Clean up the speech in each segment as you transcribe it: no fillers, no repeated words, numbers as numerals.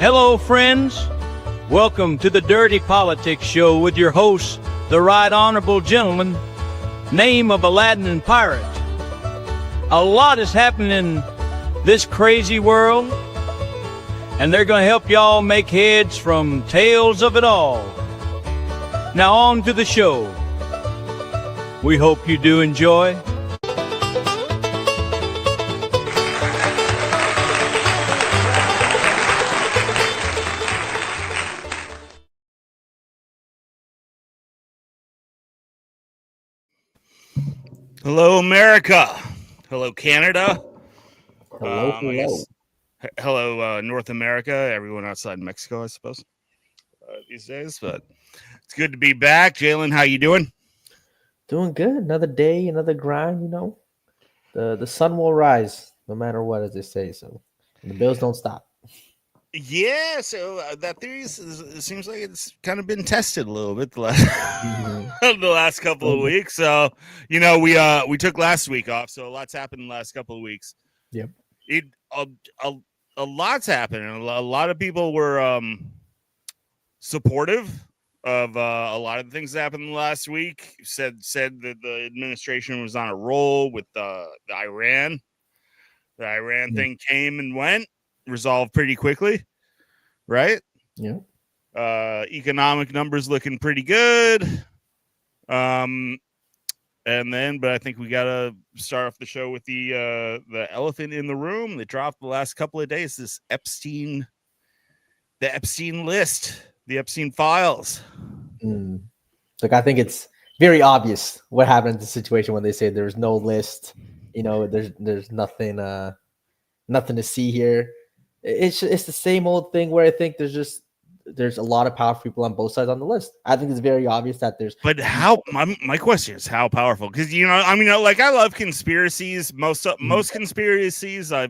Hello, friends. Welcome to the Dirty Politics Show with your host, the Right Honorable Gentleman, name of Aladdin and Pirate. A lot is happening in this crazy world, and they're going to help y'all make heads from tales of it all. Now on to the show. We hope you do enjoy. Hello, America. Hello, Canada. Hello. Hello, North America. Everyone outside Mexico, I suppose, these days. But it's good to be back. Jalen, how you doing? Doing good. Another day, another grind. You know, the sun will rise no matter what, as they say. So the Bills don't stop. Yeah. So that theory it seems like it's kind of been tested a little bit the last couple of weeks. So we took last week off, so a lot's happened in the last couple of weeks. Yep. A lot's happened. A lot of people were supportive of a lot of the things that happened last week. Said that the administration was on a roll with the Iran. The Iran thing came and went, resolved pretty quickly, right? Yeah. Economic numbers looking pretty good. But I think we gotta start off the show with the elephant in the room that dropped the last couple of days. This the Epstein list, the Epstein files. Look, I think it's very obvious what happened in the situation when they say there's no list. You know, there's nothing to see here. It's the same old thing where I think there's a lot of powerful people on both sides on the list. I think it's very obvious that there's. But how? My question is how powerful? Because I love conspiracies. Most conspiracies I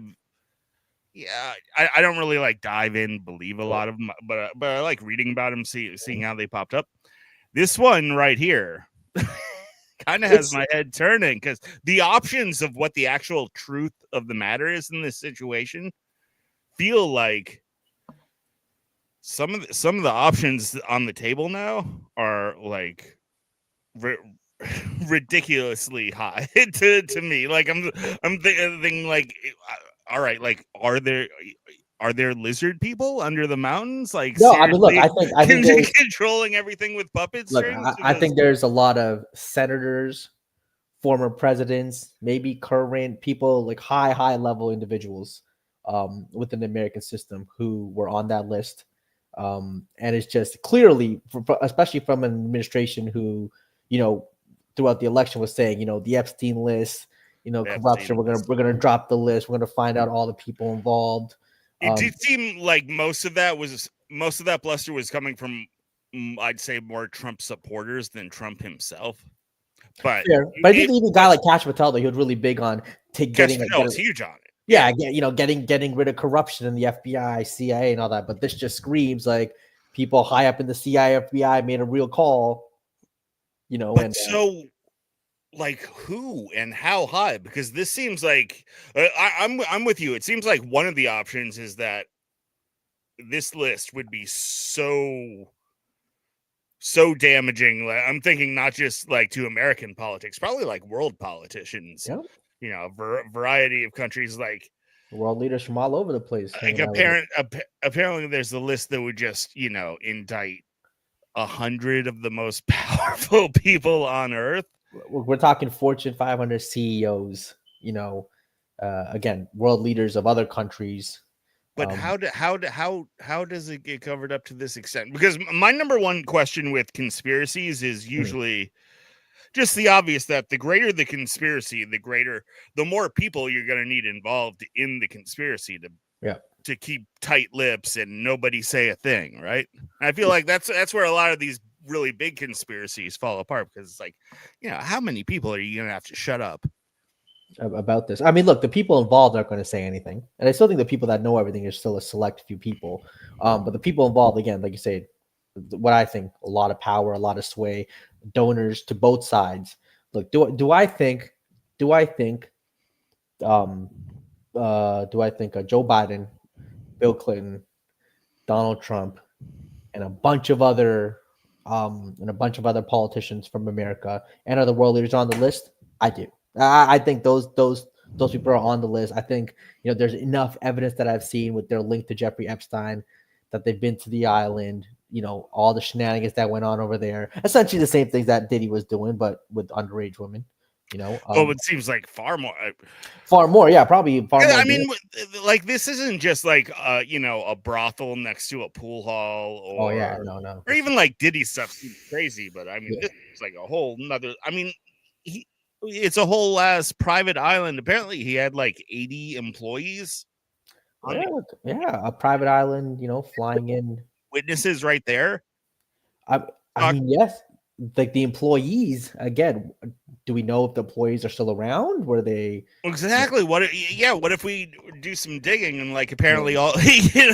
don't really like dive in, believe a lot of them, but I like reading about them, seeing how they popped up. This one right here kind of has my head turning because the options of what the actual truth of the matter is in this situation feel like some of the options on the table now are like ridiculously high to me. Like I'm thinking like, all right, like are there lizard people under the mountains? Like no, I mean, look, I think controlling everything with puppet strings. I think there's a lot of senators, former presidents, maybe current people, like high level individuals within the American system who were on that list. And it's just clearly, especially from an administration who, throughout the election was saying, the Epstein list, corruption. We're gonna drop the list. We're gonna find out all the people involved. It did seem like most of that bluster was coming from, I'd say, more Trump supporters than Trump himself. But I think even a guy like Kash Patel, he was really big on getting huge on it. Yeah, getting rid of corruption in the FBI, CIA, and all that. But this just screams like people high up in the CIA, FBI made a real call. So, like, who and how high? Because this seems like I'm with you. It seems like one of the options is that this list would be so damaging. Like, I'm thinking not just like to American politics, probably like world politicians. Yeah. Variety of countries, like world leaders from all over the place. Like apparently there's a list that would just, indict 100 of the most powerful people on earth. We're talking Fortune 500 CEOs, again, world leaders of other countries. But how does it get covered up to this extent? Because my number one question with conspiracies is usually just the obvious that the greater the conspiracy, the more people you're going to need involved in the conspiracy to keep tight lips and nobody say a thing, right? I feel like that's where a lot of these really big conspiracies fall apart, because it's like, how many people are you going to have to shut up about this? I mean, look, the people involved aren't going to say anything, and I still think the people that know everything is still a select few people. But the people involved, again, like you say, what I think, a lot of power, a lot of sway, donors to both sides. Look, do I think Joe Biden, Bill Clinton, Donald Trump, and a bunch of other politicians from America and other world leaders on the list? I do. I think those people are on the list. I think there's enough evidence that I've seen with their link to Jeffrey Epstein that they've been to the island. All the shenanigans that went on over there. Essentially the same things that Diddy was doing, but with underage women. It seems like far more. Yeah, probably far more. I mean, like this isn't just like a brothel next to a pool hall, or no, or even like Diddy stuff seems crazy, but I mean, this is like a whole nother. I mean, it's a whole ass private island. Apparently, he had like 80 employees. A private island. Flying in witnesses right there. I mean, yes, like the employees again. Do we know if the employees are still around? Were they exactly? What if we do some digging and like apparently all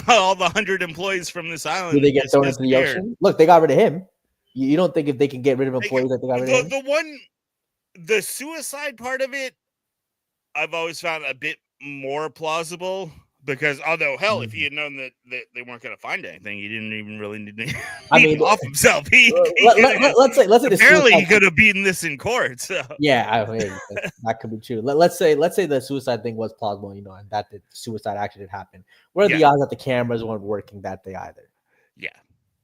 all the 100 employees from this island, do they get thrown into the ocean? Look, they got rid of him. You don't think if they can get rid of employees that they got rid of him? The suicide part of it, I've always found a bit more plausible. Because although hell, if he had known that they weren't going to find anything, he didn't even really need to off himself. Let's say apparently he could have beaten this in court. So. Yeah, that could be true. Let's say the suicide thing was plausible, and that the suicide actually did happen. What are the odds that the cameras weren't working that day either? Yeah,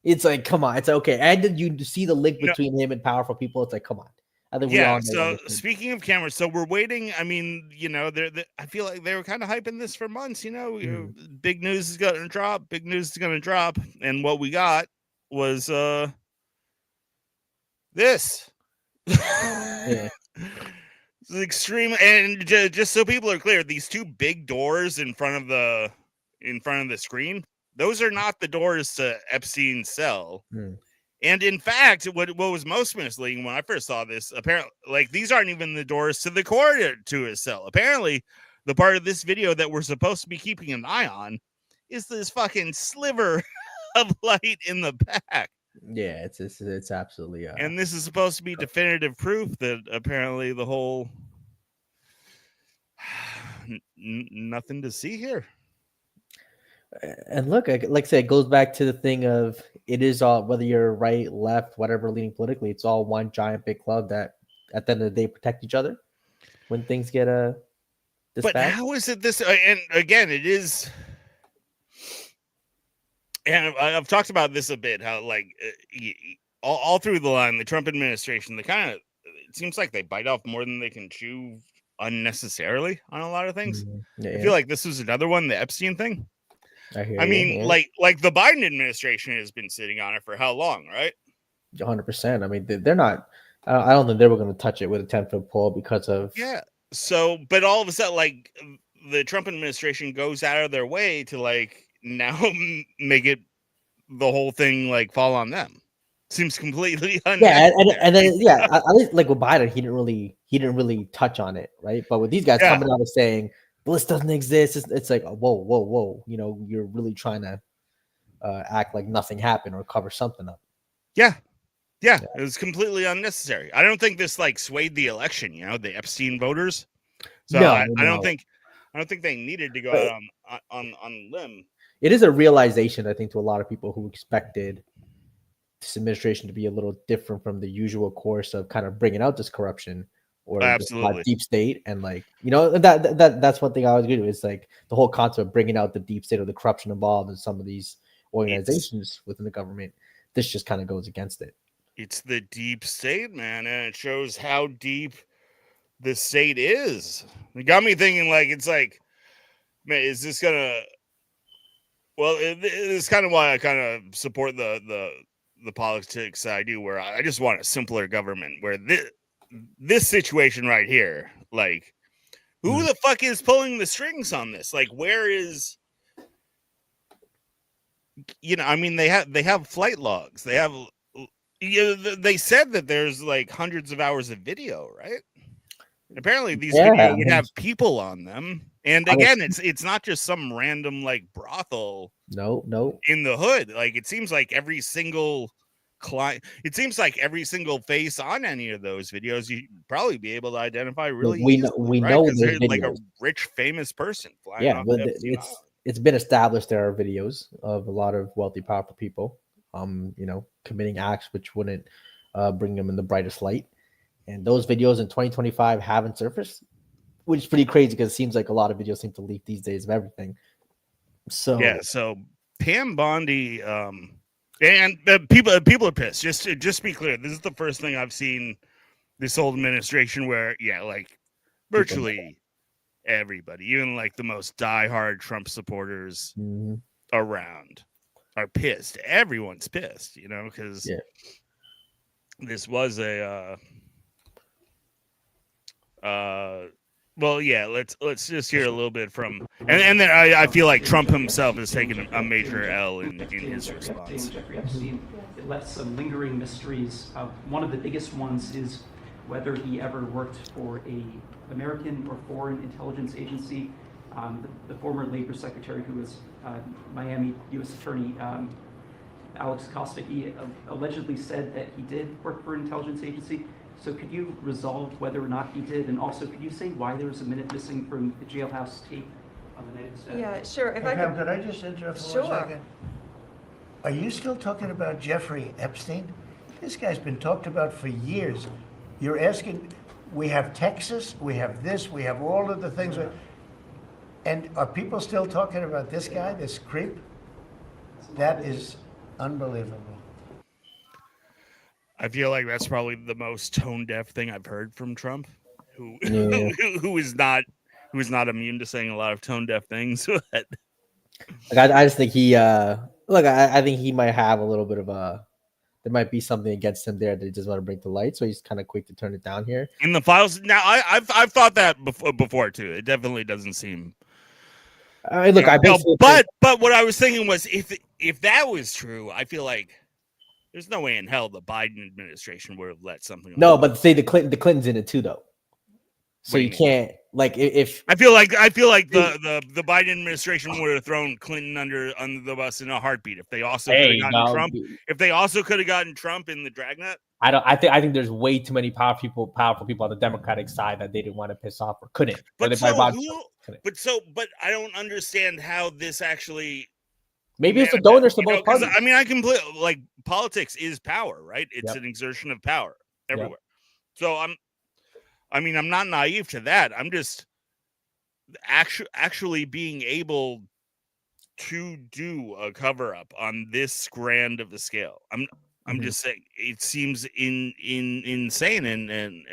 it's like come on, it's okay. And did you see the link between him and powerful people? It's like come on. I think so speaking of cameras, so we're waiting. I mean, I feel like they were kind of hyping this for months. Big news is going to drop. Big news is going to drop, and what we got was this. It's extreme, and just so people are clear, these two big doors in front of the screen, those are not the doors to Epstein's cell. And in fact, what was most misleading when I first saw this, apparently, like these aren't even the doors to the corridor to his cell. Apparently, the part of this video that we're supposed to be keeping an eye on is this fucking sliver of light in the back. Yeah, it's absolutely. And this is supposed to be definitive proof that apparently the whole nothing to see here. And look, like I said, it goes back to the thing of it is all, whether you're right, left, whatever, leaning politically, it's all one giant big club that at the end of the day protect each other when things get this but bad. How is it this? And again, it is. And I've talked about this a bit, how like all through the line, the Trump administration, it seems like they bite off more than they can chew unnecessarily on a lot of things. I feel like this was another one, the Epstein thing. I mean, like the Biden administration has been sitting on it for how long, right? 100%. I mean, they're not. I don't think they were going to touch it with a 10-foot pole because of. Yeah. So, but all of a sudden, like the Trump administration goes out of their way to like now make it the whole thing like fall on them. Seems completely unnecessary. Yeah, and then at least like with Biden, he didn't really touch on it, right? But with these guys coming out and saying the list doesn't exist, it's like whoa, you're really trying to act like nothing happened or cover something up. Yeah, it was completely unnecessary. I don't think this like swayed the election, the Epstein voters. So I don't think they needed to go out on a limb. It is a realization, I think, to a lot of people who expected this administration to be a little different from the usual course of kind of bringing out this corruption or deep state. And like, that's one thing I always do is like the whole concept of bringing out the deep state or the corruption involved in some of these organizations within the government. This just kind of goes against it. It's the deep state, man. And it shows how deep the state is. It got me thinking like, it's like, man, is this gonna, well, it's kind of why I kind of support the politics I do, where I just want a simpler government, where this situation right here, like, who the fuck is pulling the strings on this? Like, where is, I mean, they have flight logs. They have, they said that there's like hundreds of hours of video, right? Apparently these videos would have people on them. And again, it's not just some random like brothel. No. In the hood. Like it seems like every single client, it seems like every single face on any of those videos, you'd probably be able to identify really easily. We know there's like a rich, famous person flying off it's been established there are videos of a lot of wealthy, powerful people, committing acts which wouldn't bring them in the brightest light. And those videos in 2025 haven't surfaced, which is pretty crazy because it seems like a lot of videos seem to leak these days of everything. So yeah, so Pam Bondi, and people are pissed. Just to be clear, this is the first thing I've seen this whole administration where, like virtually everybody, even like the most diehard Trump supporters around, are pissed. Everyone's pissed, because this was a well, yeah, let's just hear a little bit from, and then I feel like Trump himself has taken a major L in his response. Jeffrey Epstein, it left some lingering mysteries. One of the biggest ones is whether he ever worked for a American or foreign intelligence agency. The former labor secretary, who was Miami U.S. Attorney Alex Costa, he allegedly said that he did work for an intelligence agency. So could you resolve whether or not he did? And also, could you say why there was a minute missing from the jailhouse tape on the night of the Yeah, sure. If Hey, I Pam, could, could I just interrupt for Sure. 1 second? Are you still talking about Jeffrey Epstein? This guy's been talked about for years. You're asking, we have Texas, we have this, we have all of the things. And are people still talking about this guy, this creep? That is unbelievable. I feel like that's probably the most tone deaf thing I've heard from Trump, who who is not immune to saying a lot of tone deaf things. like, I just think he I think he might have a little bit of there might be something against him there that he doesn't want to bring to light, so he's kind of quick to turn it down here. In the files now, I've thought that before too. It definitely doesn't seem. I mean, look, but what I was thinking was, if that was true, I feel like there's no way in hell the Biden administration would have let something. No, but say the Clintons in it too, though. So you mean? can't if I feel like the Biden administration would have thrown Clinton under the bus in a heartbeat if they also could have gotten Trump. If they also could have gotten Trump in the dragnet. I think there's way too many powerful people on the Democratic side that they didn't want to piss off or couldn't. But I don't understand how this actually. Maybe it's the donors to both parties. I mean, I completely like politics is power, right? It's an exertion of power everywhere. So I'm not naive to that. I'm just actually being able to do a cover up on this grand of a scale. I'm just saying it seems insane and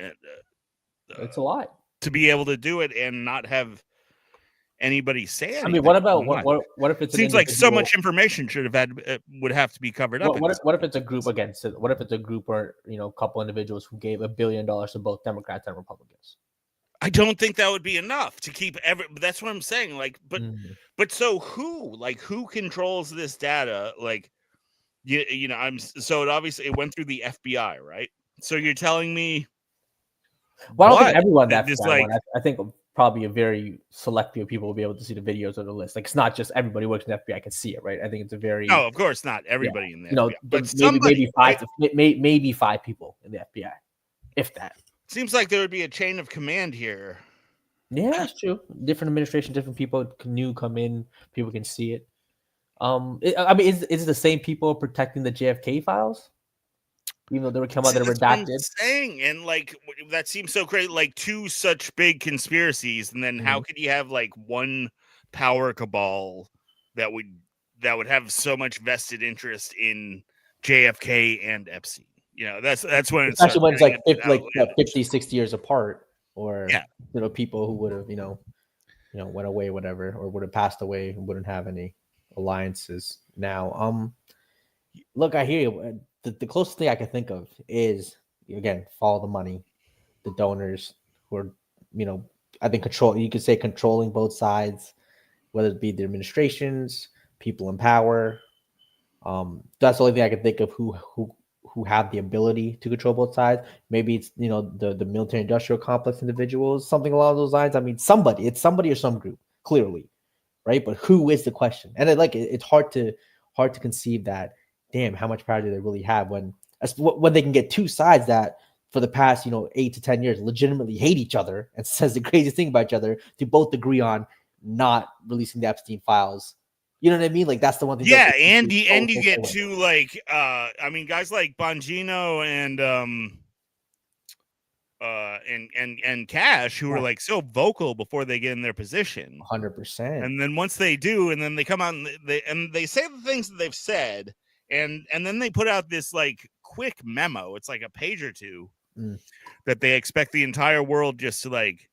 it's a lot to be able to do it and not have anybody say anything. I mean, what about what if it's seems like so much information would have to be covered up. What if it's a group against it? What if it's a group or a couple individuals who gave $1 billion to both Democrats and Republicans? I don't think that would be enough to keep that's what I'm saying. Like, but so who controls this data? Like, so it went through the FBI, right? So you're telling me? Well, I don't think everyone that like, I think probably a very select few people will be able to see the videos of the list. Like, it's not just everybody who works in the FBI can see it, right? I think it's a very no, of course not everybody in the FBI, but maybe five people in the FBI, if that. Seems like there would be a chain of command here. Yeah, that's true. Different administration, different people new come in. People can see it. Is it the same people protecting the JFK files? Even though they would come out that are redacted. Saying, and like that seems so crazy. Like two such big conspiracies, and then how could you have like one power cabal that would have so much vested interest in JFK and Epstein? That's when it's actually when it's like 50, 60 years apart, or people who would have went away, whatever, or would have passed away and wouldn't have any alliances now. Look, I hear you. The closest thing I can think of is, again, follow the money, the donors who are, I think you could say controlling both sides, whether it be the administrations, people in power. That's the only thing I can think of who have the ability to control both sides. Maybe it's, the military industrial complex individuals, something along those lines. I mean, it's somebody or some group, clearly, right? But who is the question? And it's hard to conceive that. Damn, how much power do they really have when they can get two sides that for the past 8 to 10 years legitimately hate each other and says the craziest thing about each other to both agree on not releasing the Epstein files. You know what I mean? Like that's the one thing. Yeah, that and you so get away. to like I mean guys like Bongino and Cash who are like so vocal before they get in their position. 100%. And then once they do, and then they come out and they say the things that they've said, and then they put out this like quick memo. It's like a page or two that they expect the entire world just to like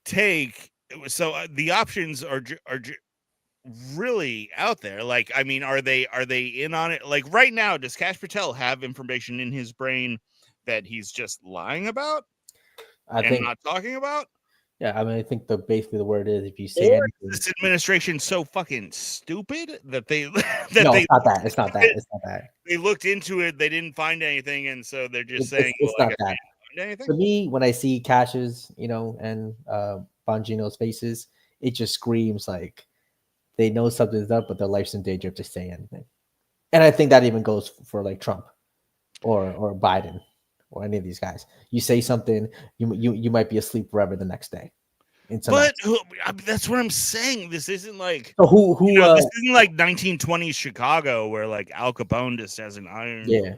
take. So the options are really out there. Like, I mean, are they in on it? Like right now, does Kash Patel have information in his brain that he's just lying about and not talking about? Yeah, I mean, I think basically the word is if you say Or anything. Is this administration so fucking stupid that they no, it's not that. It's not that. It's not that. They looked into it, they didn't find anything, and so they're just saying, it's well, not that. Find anything? For me, when I see Cash's, and Bongino's faces, it just screams like they know something's up, but their life's in danger if they say anything. And I think that even goes for like Trump or Biden or any of these guys. You say something, you might be asleep forever the next day. But that's what I'm saying. This isn't like so this isn't like 1920s Chicago where like Al Capone just has an iron. Yeah,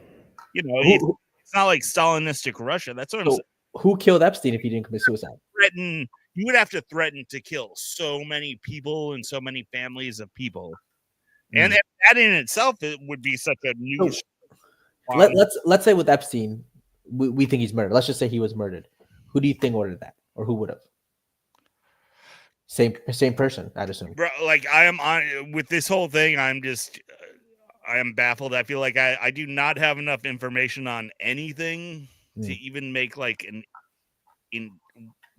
it's not like Stalinistic Russia. That's what I'm saying. Who killed Epstein if he didn't commit suicide? You would have to threaten to kill so many people and so many families of people, and that in itself it would be such a new. Let's say with Epstein, we think he's murdered. Let's just say he was murdered. Who do you think ordered that, or who would have? Same person, I'd assume. Bro, like I am on with this whole thing. I am baffled. I feel like I do not have enough information on anything to even make like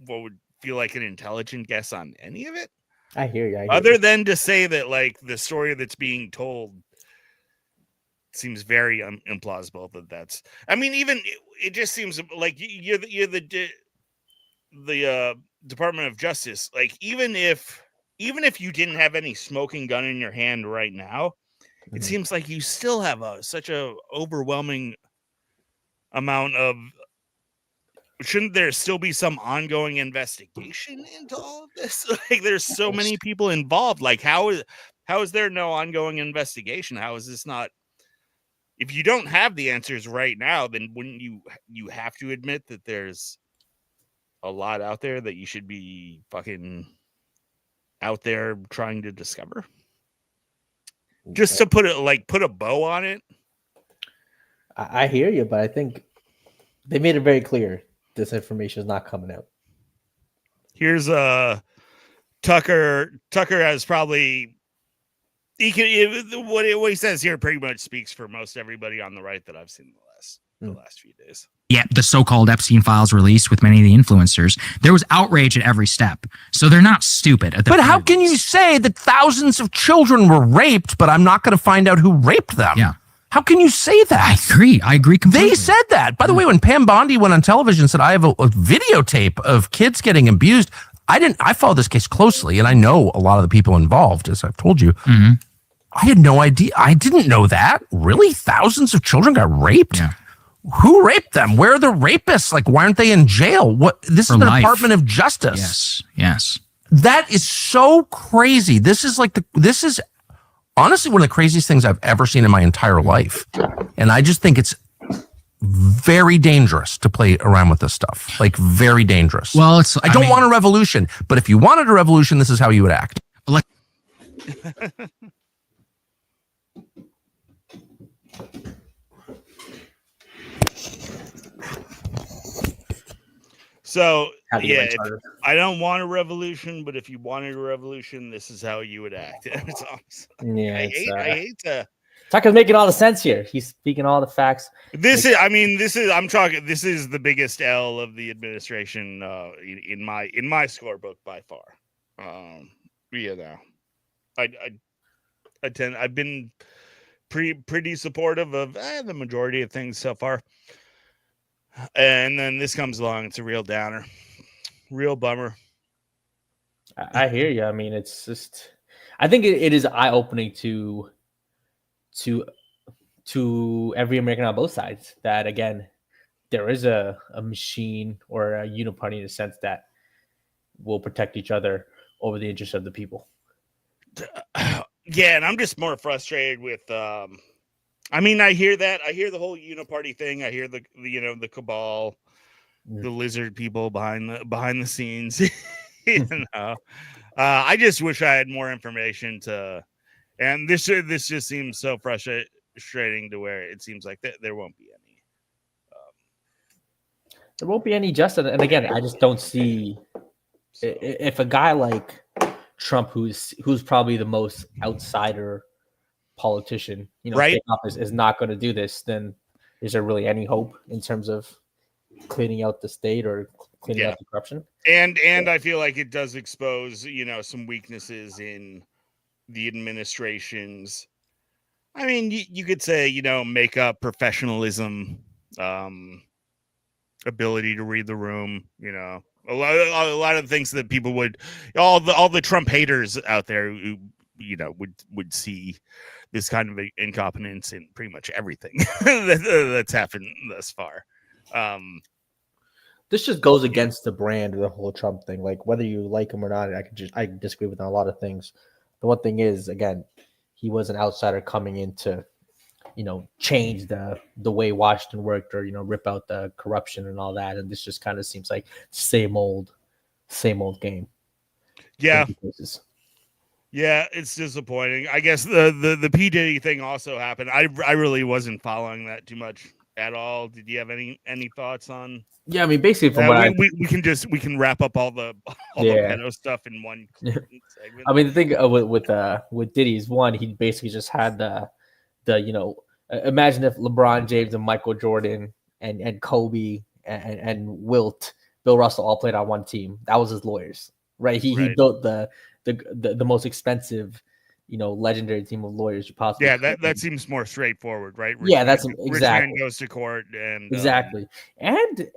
what would feel like an intelligent guess on any of it. I hear you. Other than to say that like the story that's being told seems very implausible. That's. I mean, even it just seems like you're the Department of Justice. Like even if you didn't have any smoking gun in your hand right now, it seems like you still have such a overwhelming amount of. Shouldn't there still be some ongoing investigation into all of this? Like there's so many people involved. Like how is there no ongoing investigation? How is this not? If you don't have the answers right now, then wouldn't you have to admit that there's a lot out there that you should be fucking out there trying to discover? Just to put a bow on it. I hear you, but I think they made it very clear this information is not coming out. Here's Tucker has probably what he says here pretty much speaks for most everybody on the right that I've seen the last few days. Yeah, the so-called Epstein files released with many of the influencers, there was outrage at every step. So they're not stupid. But how can you say that thousands of children were raped, but I'm not going to find out who raped them? Yeah. How can you say that? I agree completely. They said that. By the way, when Pam Bondi went on television and said, I have a videotape of kids getting abused, I followed this case closely, and I know a lot of the people involved, as I've told you. Mm-hmm. I had no idea. I didn't know that. Really? Thousands of children got raped? Yeah. Who raped them? Where are the rapists? Like, why aren't they in jail? This is the Department of Justice. Yes. That is so crazy. This is honestly one of the craziest things I've ever seen in my entire life. And I just think it's very dangerous to play around with this stuff. Like, very dangerous. Well, I don't want a revolution, but if you wanted a revolution, this is how you would act. So yeah, I don't want a revolution, but if you wanted a revolution, this is how you would act. It's awesome. Yeah, I hate to. Tucker's making all the sense here. He's speaking all the facts. This is the biggest L of the administration in my scorebook by far. I've been pretty supportive of the majority of things so far. And then this comes along. It's a real downer, real bummer. I hear you. I mean, it's just, I think it is eye-opening to every American on both sides that, again, there is a machine or a uniparty in a sense that will protect each other over the interests of the people. Yeah, and I'm just more frustrated with. I mean, I hear that. I hear the whole uniparty thing. I hear the the cabal, the lizard people behind the scenes. I just wish I had more information to. And this just seems so frustrating to where it seems like there won't be any. There won't be any justice. And again, I just don't see if a guy like Trump, who's probably the most outsider politician, Right. came up is not going to do this, then is there really any hope in terms of cleaning out the state or cleaning out the corruption? And I feel like it does expose, some weaknesses in the administration's. I mean, you could say, makeup, professionalism, ability to read the room, a lot of things that people would, all the Trump haters out there who, would see this kind of incompetence in pretty much everything that's happened thus far. This just goes against the brand of the whole Trump thing. Like, whether you like him or not, I disagree with him on a lot of things. The one thing is, again, he was an outsider coming in to, change the way Washington worked, or rip out the corruption and all that. And this just kind of seems like same old game. Yeah. Yeah, it's disappointing. I guess the P. Diddy thing also happened. I really wasn't following that too much at all. Did you have any thoughts on? Yeah, I mean, basically, from what we can wrap up all the pedo stuff in one segment. I mean, the thing with Diddy's one, he basically just had the imagine if LeBron James and Michael Jordan and Kobe and Wilt, Bill Russell all played on one team. That was his lawyers, right? He built the most expensive, legendary team of lawyers you possibly. Yeah, that seems more straightforward, right? That's exactly. Rich man goes to court and exactly, and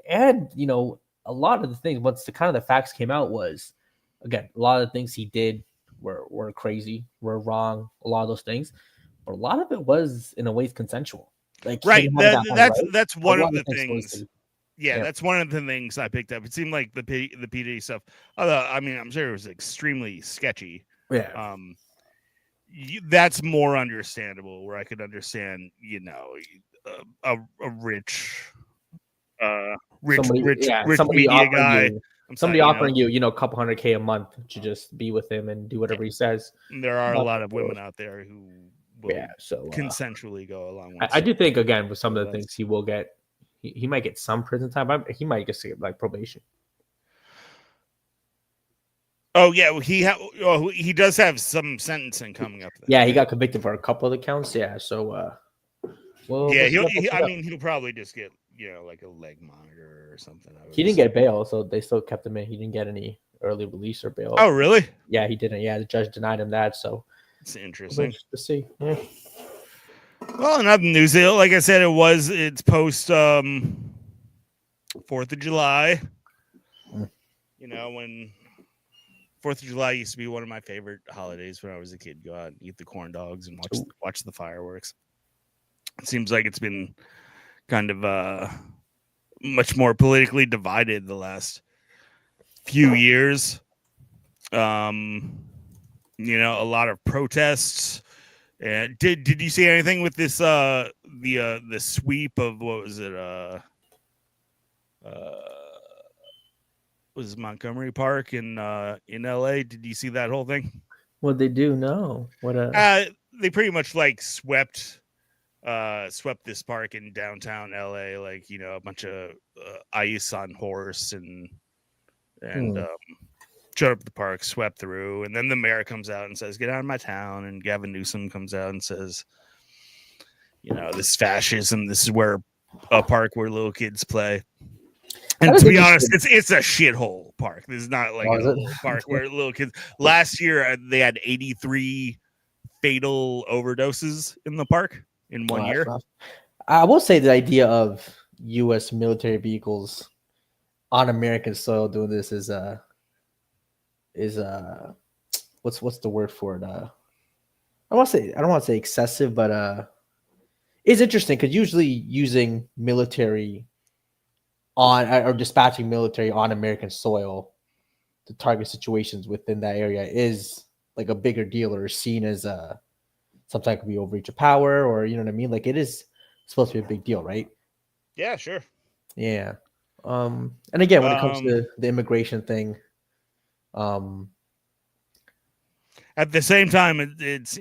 a lot of the things, once the facts came out, was, again, a lot of the things he did were crazy, were wrong. A lot of those things, but a lot of it was in a way consensual. Like, right, that's one of the things. That's one of the things I picked up. It seemed like the PD stuff. Although, I mean, I'm sure it was extremely sketchy. Yeah. That's more understandable. Where I could understand, a rich media guy. Somebody offering you, a couple $100K a month to just be with him and do whatever he says. There are a lot of women out there who will consensually go along with. I do think, again, with some of the things he will get. He might get some prison time, but he might just get like probation. Oh yeah, he does have some sentencing coming up. Yeah, he got convicted for a couple of the counts. Yeah, so he'll probably just get like a leg monitor or something. He didn't get bail, so they still kept him in. He didn't get any early release or bail. Oh really? Yeah, he didn't. Yeah, the judge denied him that. So it's interesting to see. Yeah. Well, another news deal. Like I said, it's post 4th of July. When 4th of July used to be one of my favorite holidays when I was a kid. Go out and eat the corn dogs and watch the fireworks. It seems like it's been kind of much more politically divided the last few years. A lot of protests. And did you see anything with this the sweep of, what was it, was Montgomery Park in LA? Did you see that whole thing? What they do? No. What they pretty much like swept this park in downtown LA, like, a bunch of ice on horse and showed up at the park, swept through, and then the mayor comes out and says, "Get out of my town." And Gavin Newsom comes out and says, "This fascism. This is a park where little kids play." And to be honest, it's a shithole park. This is not like a little park where little kids. Last year, they had 83 fatal overdoses in the park in 1 year. I will say the idea of U.S. military vehicles on American soil doing this is what's the word for it? I don't want to say excessive, but it's interesting because usually using military on or dispatching military on American soil target situations within that area is like a bigger deal or seen as sometimes it could be overreach of power, or you know what I mean. Like it is supposed to be a big deal, right? Yeah, sure. Yeah. And again, when it comes Um, to the immigration thing, at the same time, it's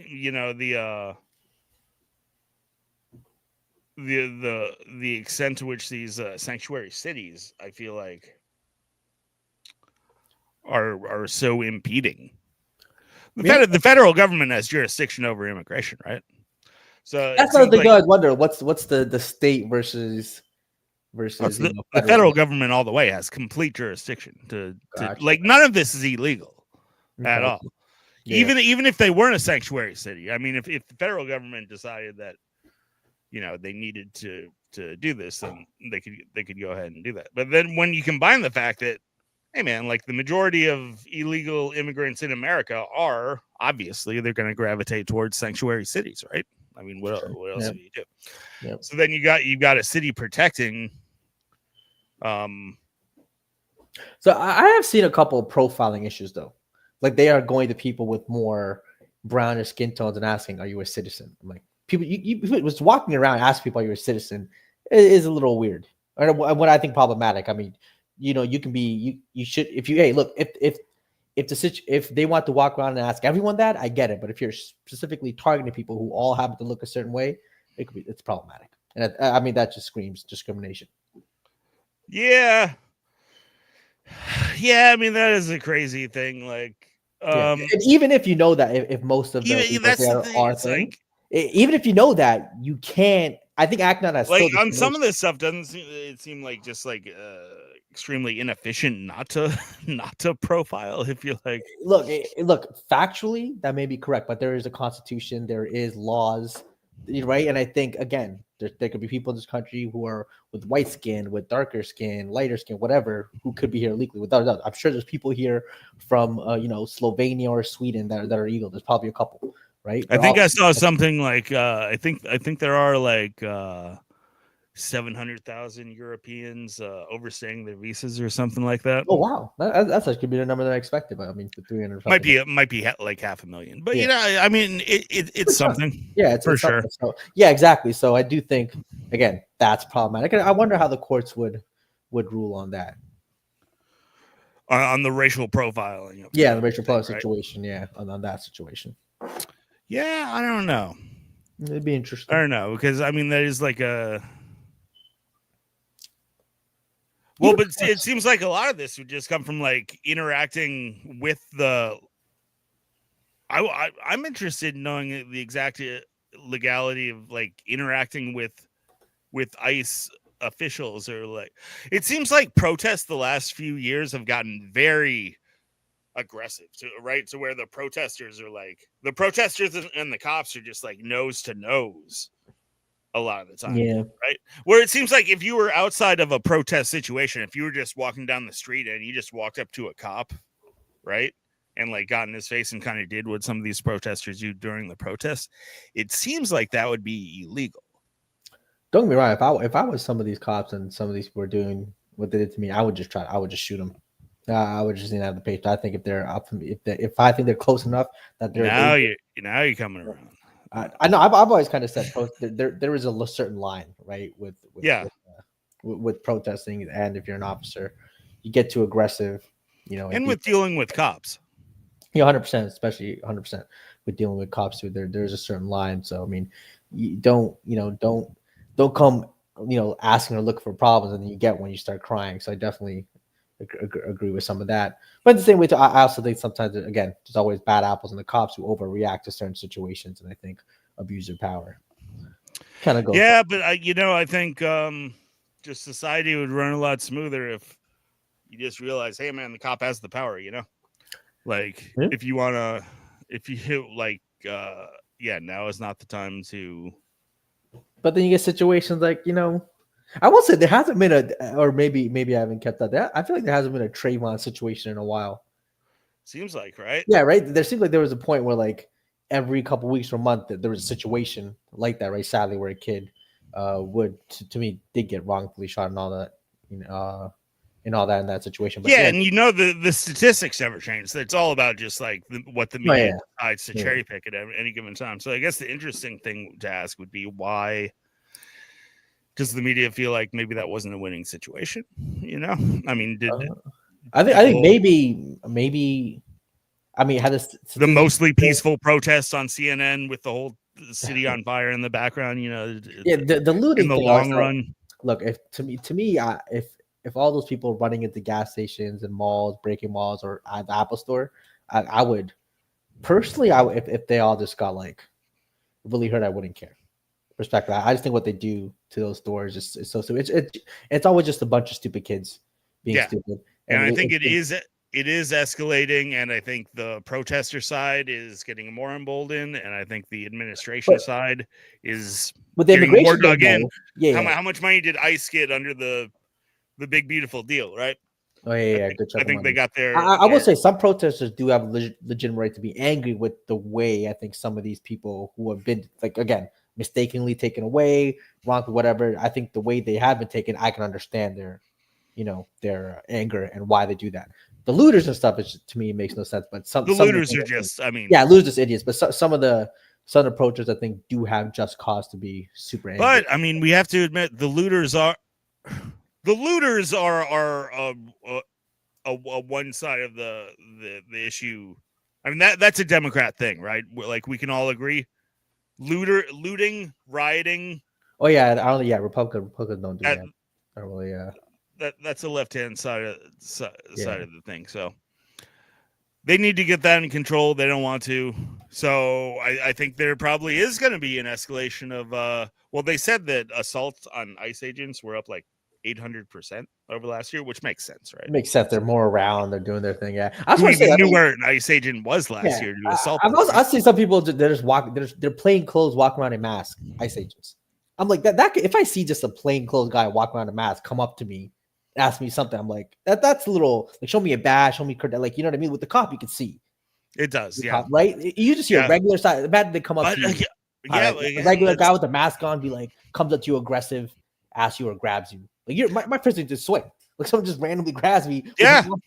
the extent to which these sanctuary cities, I feel like, are so impeding. The federal government has jurisdiction over immigration, right? So that's it another seems thing. like I always wonder what's the state versus the federal. federal government all the way has complete jurisdiction to Gotcha. like none of this is illegal at Okay. all. Yeah. Even if they weren't a sanctuary city, I mean, if the federal government decided that they needed to do this, then they could go ahead and do that. But then when you combine the fact that, hey man, like the majority of illegal immigrants in America are obviously they're going to gravitate towards sanctuary cities, right? I mean, what else Yep. do you do? Yep. So then you've got a city protecting. So I have seen a couple of profiling issues though. Like they are going to people with more brownish skin tones and asking, "Are you a citizen?" I'm like, people, you was walking around asking people, "Are you a citizen?" It is a little weird. Or what I think problematic. I mean, you can be you should if you hey look if they want to walk around and ask everyone that, I get it. But if you're specifically targeting people who all happen to look a certain way, it's problematic. And I mean that just screams discrimination. Yeah. Yeah, I mean that is a crazy thing. Like, Yeah, and even if you know that if most of the even illegals that's the there thing. are It's thing, like even if you know that, you can't. I think acting on that like still on some discrimination. of this stuff doesn't seem like just like extremely inefficient not to not to profile if you like. Look, factually that may be correct, but there is a constitution, there is laws, right? And I think again, there could be people in this country who are with white skin, with darker skin, lighter skin, whatever, who could be here legally. Without a doubt, I'm sure there's people here from Slovenia or Sweden that are illegal. There's probably a couple, right? I But think I obviously, saw something like I think there are like 700,000 Europeans overstaying their visas or something like that. oh wow, that's actually be the number that I expected. But I mean, for 300 Might be like 500,000, but yeah. I mean it's something. Yeah, for it's sure something. So yeah, exactly. So I do think again that's problematic, and I wonder how the courts would rule on that. on the racial profiling. Yeah, the racial thing, profiling right? situation. Yeah, on that situation, Yeah, I don't know. it'd be I interesting. don't know because I mean that is like a well, but it seems like a lot of this would just come from like interacting with the. I'm interested in knowing the exact legality of like interacting with ICE officials or like it seems like protests the last few years have gotten very aggressive to where the protesters and the cops are just like nose to nose a lot of the time. Yeah, Right, where it seems like if you were outside of a protest situation, if you were just walking down the street and you just walked up to a cop, right, and like got in his face and kind of did what some of these protesters do during the protest, it seems like that would be illegal. don't get me wrong. If I was some of these cops and some of these people were doing what they did to me, I would just shoot them. I would just have the patience. I think if they're up, if I think they're close enough that they're now you're coming around. I know I've always kind of said there is a certain line, right, with protesting, and if you're an officer, you get too aggressive, and with dealing with cops. 100%, especially 100% with dealing with cops too. There's a certain line. So I mean, you don't come asking or looking for problems, and then you get when you start crying. So I definitely agree with some of that. But the same way, I also think sometimes again, there's always bad apples, and the cops who overreact to certain situations, and I think abuse their power. Kind of go. Yeah, but I think just society would run a lot smoother if you just realize, hey man, the cop has the power. Like if you hit like now is not the time to. But then you get situations like I will say there hasn't been or maybe I haven't kept up that. I feel like there hasn't been a Trayvon situation in a while. Seems like, right? Yeah, right. There seems like there was a point where like every couple weeks or month that there was a situation like that, right? Sadly, where a kid would to me did get wrongfully shot and all that. and all that in that situation. But yeah, and the statistics never change. It's all about just like what the media decides to cherry pick at any given time. So I guess the interesting thing to ask would be, why does the media feel like maybe that wasn't a winning situation? I mean, I think maybe I mean, had the mostly peaceful protests on CNN with the whole city on fire in the background, the looting in the thing, long run. Look, if all those people running into gas stations and malls, breaking malls, or at the Apple Store, I would personally, if they all just got like really hurt, I wouldn't care. Perspective. I just think what they do to those stores is so stupid. It's always just a bunch of stupid kids being stupid. And I think it is escalating, and I think the protester side is getting more emboldened, and I think the administration side is getting more dug in. How much money did ICE get under the big beautiful deal, right? Oh yeah, I think they got their. I will say some protesters do have legitimate right to be angry with the way I think some of these people who have been, like, again, mistakenly taken away, wrong, whatever. I think the way they have been taken, I can understand their anger and why they do that. The looters and stuff, to me, it makes no sense. But some looters are just, looters just idiots. But some of the protesters, I think, do have just cause to be super angry. But I mean, we have to admit the looters are a one side of the issue. I mean, that's a Democrat thing, right? Like, we can all agree. Looting, rioting. Oh yeah, Republicans don't do that. I really, that's the left-hand side of the thing. So they need to get that in control. They don't want to. So I think there probably is going to be an escalation of. Well, they said that assaults on ICE agents were up like 800% over last year, which makes sense, right? It makes sense. They're more around. They're doing their thing. Yeah, I was knew where an ICE agent was last year to assault. I've seen some people they're just walking. They're plain clothes, walking around in masks. ICE agents. I'm like that. If I see just a plain clothes guy walking around in a mask come up to me, ask me something, I'm like, that's a little, like, show me a badge, show me, like, you know what I mean? With the cop, you can see. It does, cop, right? You just see a regular side. Imagine they come up to you. A regular guy with a mask on, be like, comes up to you aggressive, asks you or grabs you. Like, my person just swing. Like, someone just randomly grabs me.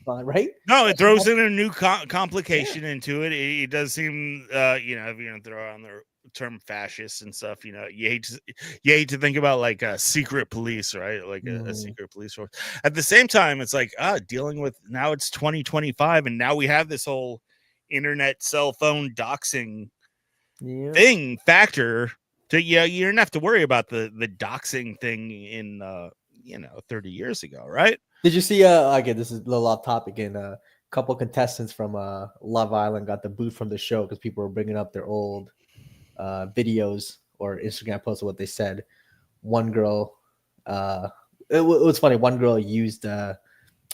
On, right? No, it throws in a new complication into it. It does seem, if you're gonna throw on the term fascist and stuff, you hate to think about like a secret police, right? Like a secret police force. At the same time, it's like dealing with, now it's 2025, and now we have this whole internet cell phone doxing factor. You don't have to worry about the doxing thing in 30 years ago, right? Did you see again, this is a little off topic, and a couple contestants from Love Island got the boot from the show because people were bringing up their old videos or Instagram posts of what they said. One girl, it was funny. One girl used the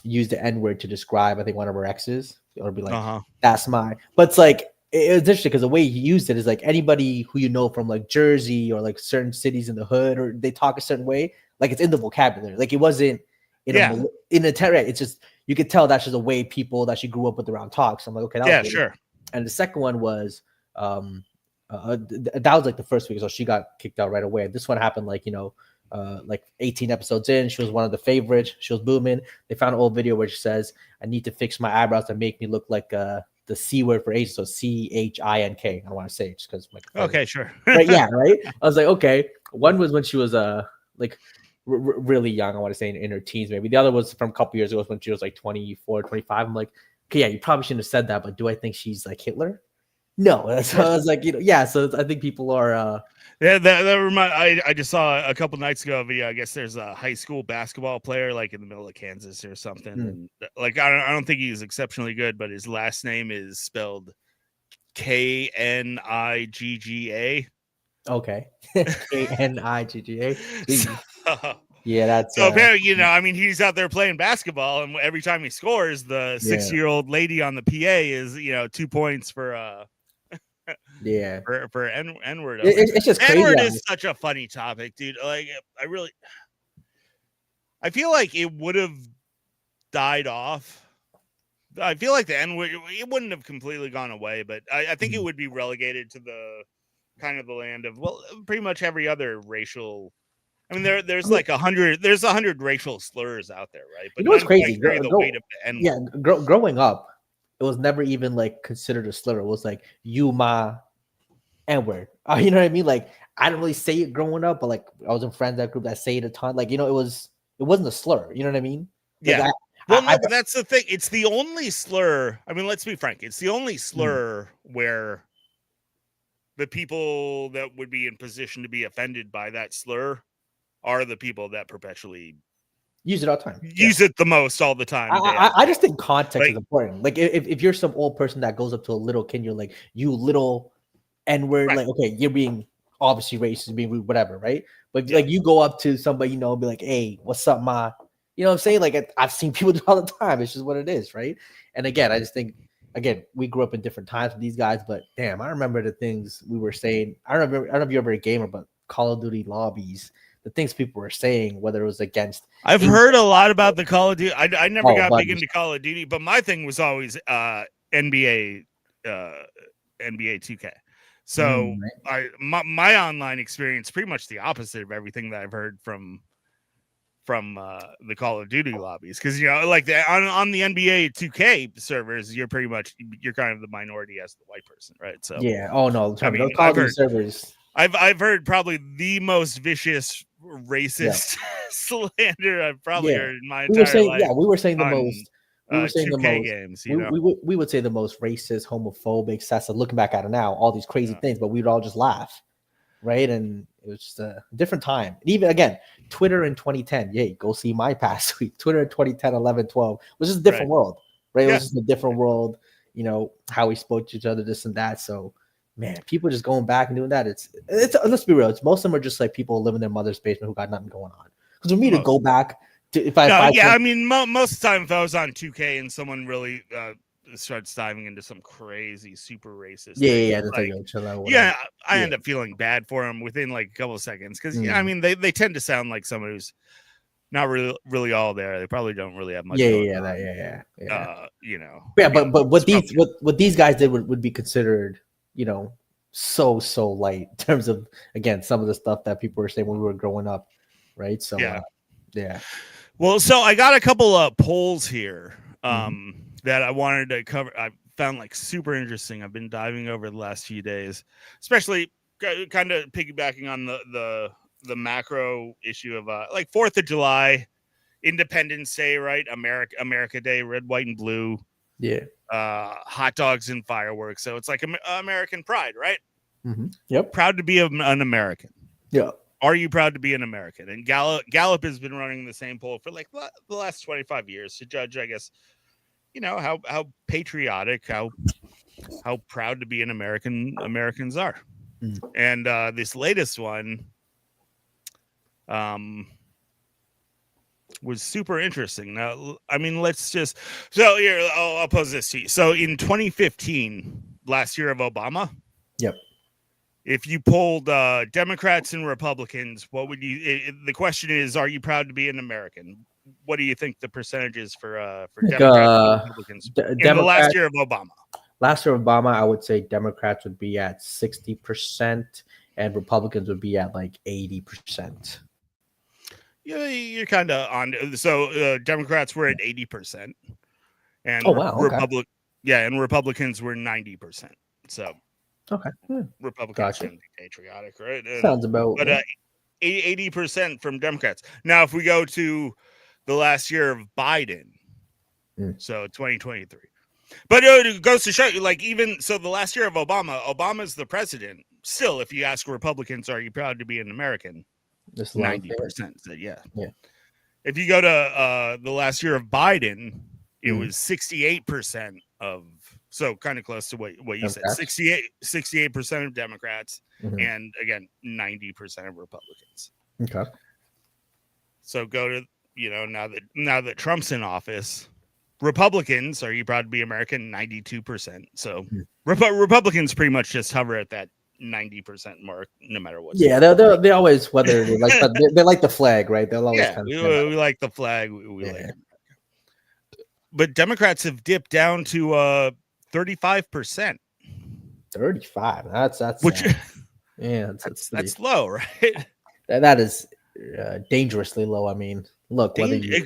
N-word to describe, I think, one of her exes, or be like, that's my. But it's like, it's interesting because the way he used it is like anybody who you know from like Jersey or like certain cities in the hood, or they talk a certain way, like it's in the vocabulary. Like it wasn't in a terror. It's just, you could tell that's just a way people that she grew up with around talk. So I'm like, okay, sure. And the second one was that was like the first week, so she got kicked out right away. This one happened like 18 episodes in. She was one of the favorites. She was booming. They found an old video where she says, "I need to fix my eyebrows to make me look like the C word for Asian." So CHINK. I don't want to say it just because. Okay, sure. Right? Yeah, right. I was like, okay. One was when she was really young. I want to say in her teens, maybe. The other was from a couple years ago when she was like 24, 25. I'm like, okay, yeah, you probably shouldn't have said that, but do I think she's like Hitler? No. So I was like, so I think people are I just saw a couple nights ago a video. I guess there's a high school basketball player like in the middle of Kansas or something. And like I don't think he's exceptionally good, but his last name is spelled Knigga. Okay. Knigga. Yeah, that's so apparently, I mean, he's out there playing basketball, and every time he scores, the 6-year-old lady on the PA is 2 points for for N-word. It's just crazy. N-word is such a funny topic, dude. Like, I feel like it would have died off. I feel like the N-word, it wouldn't have completely gone away, but I think it would be relegated to the kind of the land of, well, pretty much every other racial I mean, there's like 100. There's 100 racial slurs out there, right? But You know what's none quite crazy? carry the weight of the N. Yeah, growing up, it was never even like considered a slur. It was like you, my, N-word. You know what I mean? Like I didn't really say it growing up, but like I was in friends that group that say it a ton. Like it wasn't a slur. You know what I mean? Like, Yeah. Well, no, but that's the thing. It's the only slur. I mean, let's be frank. It's the only slur where the people that would be in position to be offended by that slur are the people that perpetually use it all the time. Use it the most all the time. I just think context Like- is important. Like if you're some old person that goes up to a little kid, you're like, you little N-word, Right. like, okay, you're being obviously racist, being rude, whatever, right? But Yeah. like you go up to somebody, be like, hey, what's up, ma? You know what I'm saying? Like I've seen people do it all the time. It's just what it is, right? And again, I just think, we grew up in different times with these guys, but damn, I remember the things we were saying. I don't know if you're ever a gamer, but Call of Duty lobbies, the things people were saying, whether it was against. I've heard a lot about the Call of Duty. I never got big buddies. into Call of Duty, but my thing was always NBA 2K. So my online experience pretty much the opposite of everything that I've heard from the Call of Duty lobbies, because like on the NBA 2K servers, you're kind of the minority as the white person, right? So yeah, oh no, I mean, those Call of Duty servers. I've heard probably the most vicious racist slander I've probably heard in my entire life. Yeah, we were saying the on, most. We were saying the 2K most. games. We would say the most racist, homophobic, excessive. Looking back at it now, all these crazy things, but we'd all just laugh, right? And it was just a different time. And even again, Twitter in 2010. Yay, go see my past week. Twitter in 2010, 11, 12 was just a different world, right? It was just a different world. How we spoke to each other, this and that. So, man, people just going back and doing that. It's let's be real. Most of them are just like people living in their mother's basement who got nothing going on. Because for me to go back to I mean, most of the time if I was on 2K and someone really starts diving into some crazy super racist I end up feeling bad for them within like a couple of seconds, because I mean they tend to sound like someone who's not really all there. They probably don't really have much but what these guys did would be considered so light in terms of, again, some of the stuff that people were saying when we were growing up, right? So well, so I got a couple of polls here that I wanted to cover. I found like super interesting. I've been diving over the last few days, especially kind of piggybacking on the macro issue of like 4th of July, Independence Day, right? America Day, red, white, and blue. Yeah. Hot dogs and fireworks. So it's like American pride, right? Yep. Proud to be an American. Yeah. Are you proud to be an American? And Gallup has been running the same poll for like the last 25 years to judge, I guess, how patriotic, how proud to be an American Americans are. And this latest one was super interesting. Now, I mean, here, I'll pose this to you. So in 2015, last year of Obama. Yep. If you polled Democrats and Republicans, what would the question is, are you proud to be an American? What do you think the percentage is for Democrats and Republicans in the last year of Obama? Last year of Obama, I would say Democrats would be at 60% and Republicans would be at like 80%. Yeah, you're kind of on. So Democrats were at 80%, and and Republicans were 90%. So okay, Republicans can be patriotic, right? Sounds about. But 80% from Democrats. Now, if we go to the last year of Biden, so 2023, but it goes to show you, like, even so, the last year of Obama's the president. Still, if you ask Republicans, are you proud to be an American? 90% said yeah. If you go to the last year of Biden, it was 68% of, so kind of close to what you said, 68% of Democrats, and again 90% of Republicans. Okay. So go to now that Trump's in office, Republicans, are you proud to be American? 92%. So Republicans pretty much just hover at that 90% mark, no matter what. Yeah, they always, whether they like they like the flag, right? They'll always we like the flag. We like it. But Democrats have dipped down to 35%. 35. That's which that's low, right? That is dangerously low. I mean, look, whether you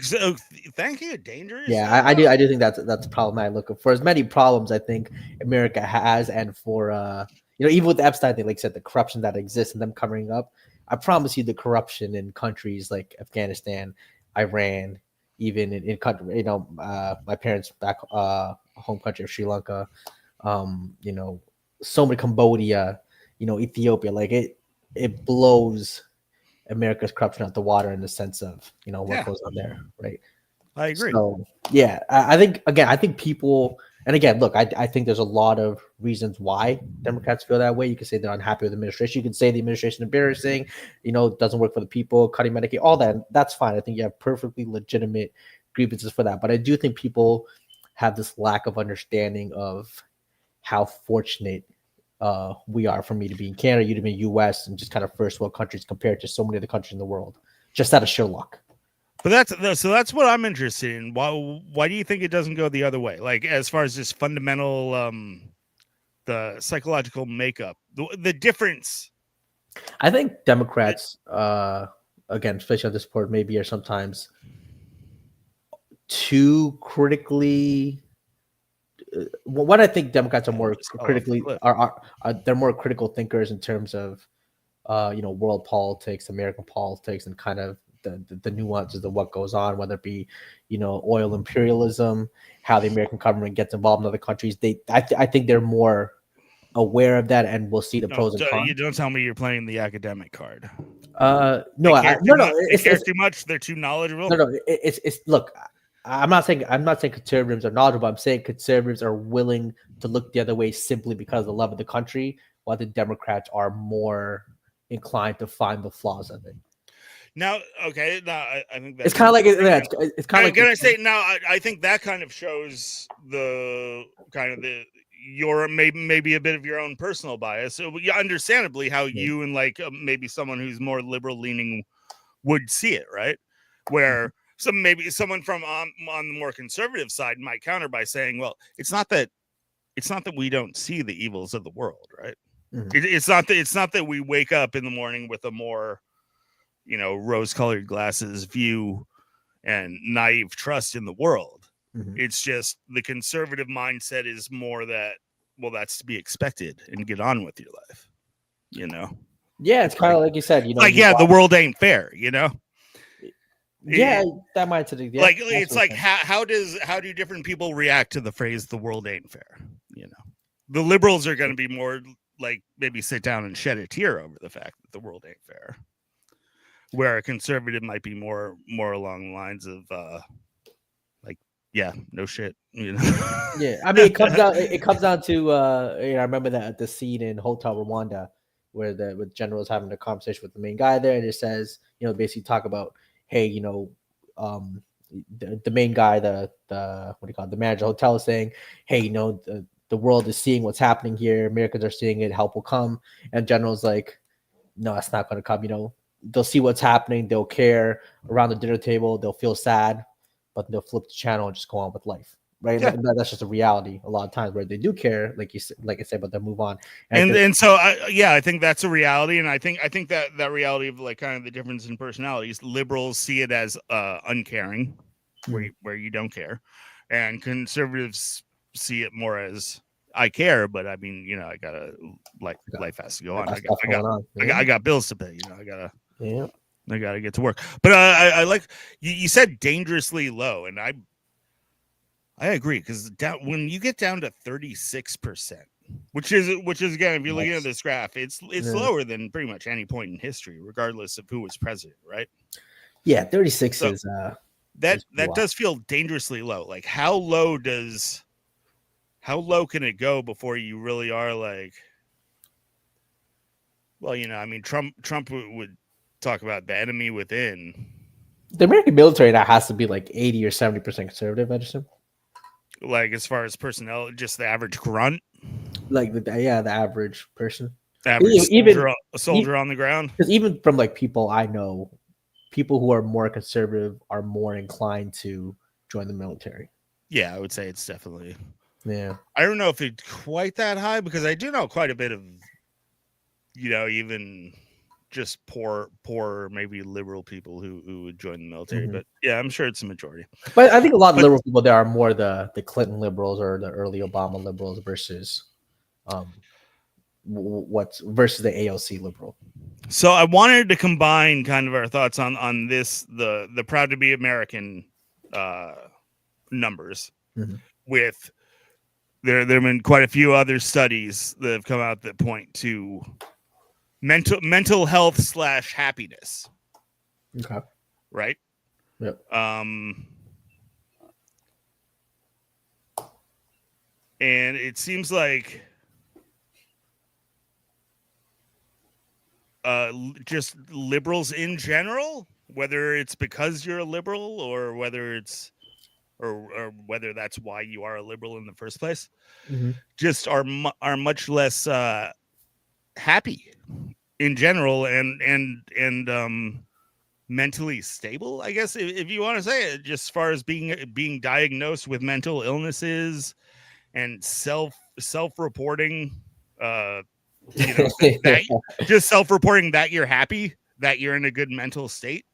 Thank you, dangerous. yeah, I do think that's a problem I look for as many problems I think America has, and for even with the Epstein thing, like I said, the corruption that exists and them covering up. I promise you, the corruption in countries like Afghanistan, Iran, even in country, my parents back home country of Sri Lanka, so many Cambodia, Ethiopia, like it blows America's corruption out the water in the sense of what goes on there, right? I agree. So yeah, I think people, and again, look, I think there's a lot of reasons why Democrats feel that way. You can say they're unhappy with the administration. You can say the administration is embarrassing, doesn't work for the people, cutting Medicaid, all that. That's fine. I think you have perfectly legitimate grievances for that. But I do think people have this lack of understanding of how fortunate we are for me to be in Canada, you to be in the US, and just kind of first world countries compared to so many of the countries in the world, just out of sheer luck. But that's what I'm interested in. Why do you think it doesn't go the other way? Like as far as just fundamental, the psychological makeup, the difference. I think Democrats, again, especially on this report, maybe are sometimes too critically. What I think Democrats are more critically are they're more critical thinkers in terms of world politics, American politics, and kind of the nuances of what goes on, whether it be oil imperialism, how the American government gets involved in other countries. I think they're more aware of that, and we'll see the pros and cons. You don't tell me you're playing the academic card. No, they care too much. They're too knowledgeable. No, it's look. I'm not saying conservatives are knowledgeable. I'm saying conservatives are willing to look the other way simply because of the love of the country, while the Democrats are more inclined to find the flaws of it. Now, okay, I think that's it's kind of like it's kind of like. Can I say now? I think that kind of shows your maybe a bit of your own personal bias. So, understandably, how you and maybe someone who's more liberal leaning would see it, right? Where maybe someone from on the more conservative side might counter by saying, "Well, it's not that we don't see the evils of the world, right? Mm-hmm. It's not that we wake up in the morning with a more rose-colored glasses view and naive trust in the world. Mm-hmm. It's just the conservative mindset is more that, well, that's to be expected and get on with your life, Yeah, it's kind of like you said, the world ain't fair, Yeah, that mindset. Yeah, it's like how do different people react to the phrase "the world ain't fair"? The liberals are going to be more like maybe sit down and shed a tear over the fact that the world ain't fair. Where a conservative might be more along the lines of no shit, Yeah, I mean, it comes down to I remember that the scene in Hotel Rwanda where the general is having a conversation with the main guy there, and it says, basically talk about, hey, the main guy, the what do you call it, the manager of the hotel is saying, hey, the world is seeing what's happening here, Americans are seeing it, help will come, and general's like, no, it's not going to come, they'll see what's happening. They'll care around the dinner table. They'll feel sad, but they'll flip the channel and just go on with life. Right. Yeah. That's just a reality a lot of times where they do care, like I said, but they'll move on. And so I think that's a reality. And I think that reality of kind of the difference in personalities, liberals see it as uncaring, where you don't care. And conservatives see it more as I care, but I mean, I gotta life has to go on. I got bills to pay. I gotta get to work. But I like you said dangerously low, and I agree, because when you get down to 36%, which is again, if you're looking at this graph, it's lower than pretty much any point in history, regardless of who was president, right? Yeah, 36 is that does feel dangerously low. Like how low can it go before you really are like, well, I mean, Trump would talk about the enemy within. The American military now has to be like 80 or 70% conservative, I assume. Like as far as personnel, just the average grunt. Like the average person. Average soldier on the ground. Because even from people I know, people who are more conservative are more inclined to join the military. Yeah, I would say it's definitely. Yeah. I don't know if it's quite that high, because I do know quite a bit of, even just poor maybe liberal people who would join the military. Mhm. But yeah, I'm sure it's a majority. But I think a lot of But- liberal people there are more the Clinton liberals or the early Obama liberals versus what's versus the AOC liberal. So I wanted to combine kind of our thoughts on this the Proud to Be American numbers Mhm. with there have been quite a few other studies that have come out that point to mental health / happiness, Okay. right? Yep. And it seems like just liberals in general, whether it's because you're a liberal or whether it's or whether that's why you are a liberal in the first place, just are much less happy in general and mentally stable, I guess, if you want to say it, just as far as being diagnosed with mental illnesses and self-reporting, just self-reporting that you're happy, that you're in a good mental state.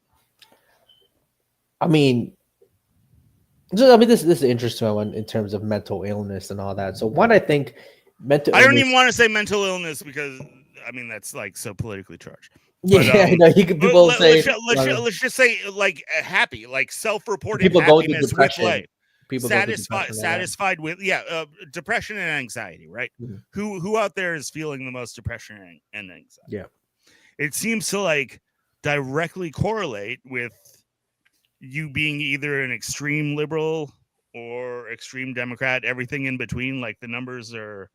I mean, this is an interesting one in terms of mental illness and all that. So one, I think mental. I don't even want to say mental illness because I mean that's like so politically charged. Yeah, But, no, you could people say let's just say like happy, like self-reported people go through happiness, which depression. like People go through satisfied depression and all that. satisfied with depression and anxiety, right? Mhm. Who out there is feeling the most depression and anxiety? Yeah. It seems to like directly correlate with you being either an extreme liberal or extreme Democrat, everything in between. Like the numbers are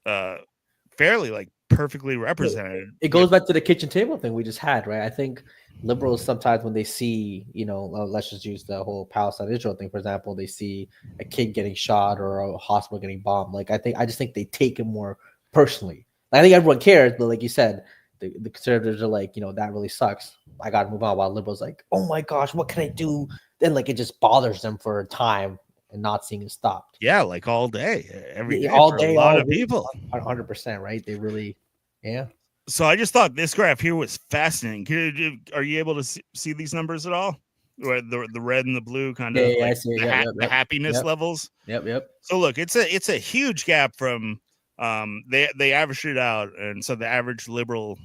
fairly like perfectly represented. It goes back to the kitchen table thing we just had, right? I think liberals sometimes when they see, let's just use the whole Palestine Israel thing, for example, they see a kid getting shot or a hospital getting bombed. Like I just think they take it more personally. I think everyone cares, but like you said, the conservatives are like, that really sucks. I got to move on. While liberals like, oh my gosh, what can I do? Then like it just bothers them for a time and not seeing it stopped. Yeah, like all day, every day, all for day, a lot all of week, people. 100%, right? They really, yeah. So I just thought this graph here was fascinating. Are you able to see these numbers at all? Where the red and the blue kind of Yeah, like I see. the happiness levels. Yep. So look, it's a huge gap from they averaged it out, and so the average liberal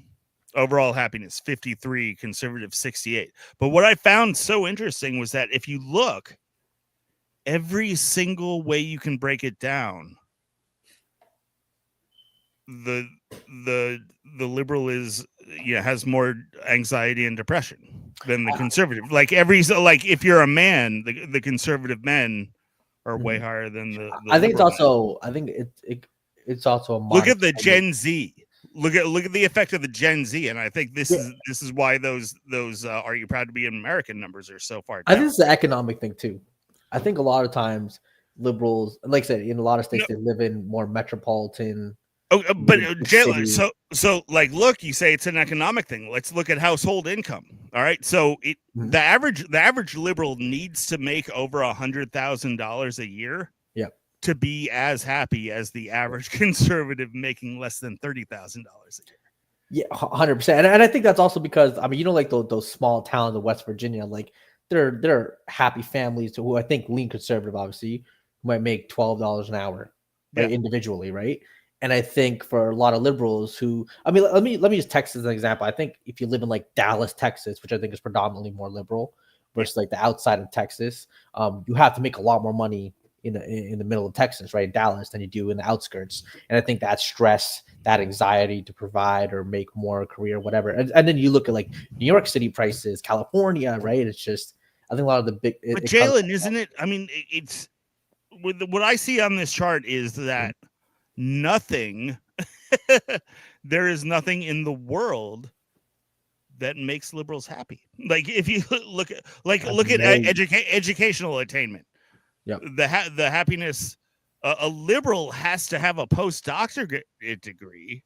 overall happiness 53, conservative 68. But what I found so interesting was that if you look every single way you can break it down, the liberal is has more anxiety and depression than the conservative. Like if you're a man, the conservative men are way higher than the I think it's liberal also it's also a look at the Gen Z. Look at the effect of the Gen Z, and I think this is why those Are You Proud to Be an American numbers are so far down. I think it's the economic thing too. I think a lot of times liberals, like I said, in a lot of states they live in more metropolitan. Oh, but city. so like, look, you say it's an economic thing. Let's look at household income. All right, so the average liberal needs to make over $100,000 a year. Yep. To be as happy as the average conservative making less than $30,000 a year. Yeah, 100%. And I think that's also because like those small towns of West Virginia, like they're happy families who I think lean conservative, obviously, who might make $12 an hour, right, individually, right? And I think for a lot of liberals who, let me use Texas as an example. I think if you live in like Dallas, Texas, which I think is predominantly more liberal, versus like the outside of Texas, you have to make a lot more money in the middle of Texas, right, in Dallas, than you do in the outskirts. And I think that stress, that anxiety to provide or make more career, whatever. And then you look at like New York City prices, California, right? It's just, I think a lot of the big. But Jalen, isn't it? I mean, it's what I see on this chart is that nothing, there is nothing in the world that makes liberals happy. Like if you look at educational attainment. Yep. The happiness, a liberal has to have a postdoctorate degree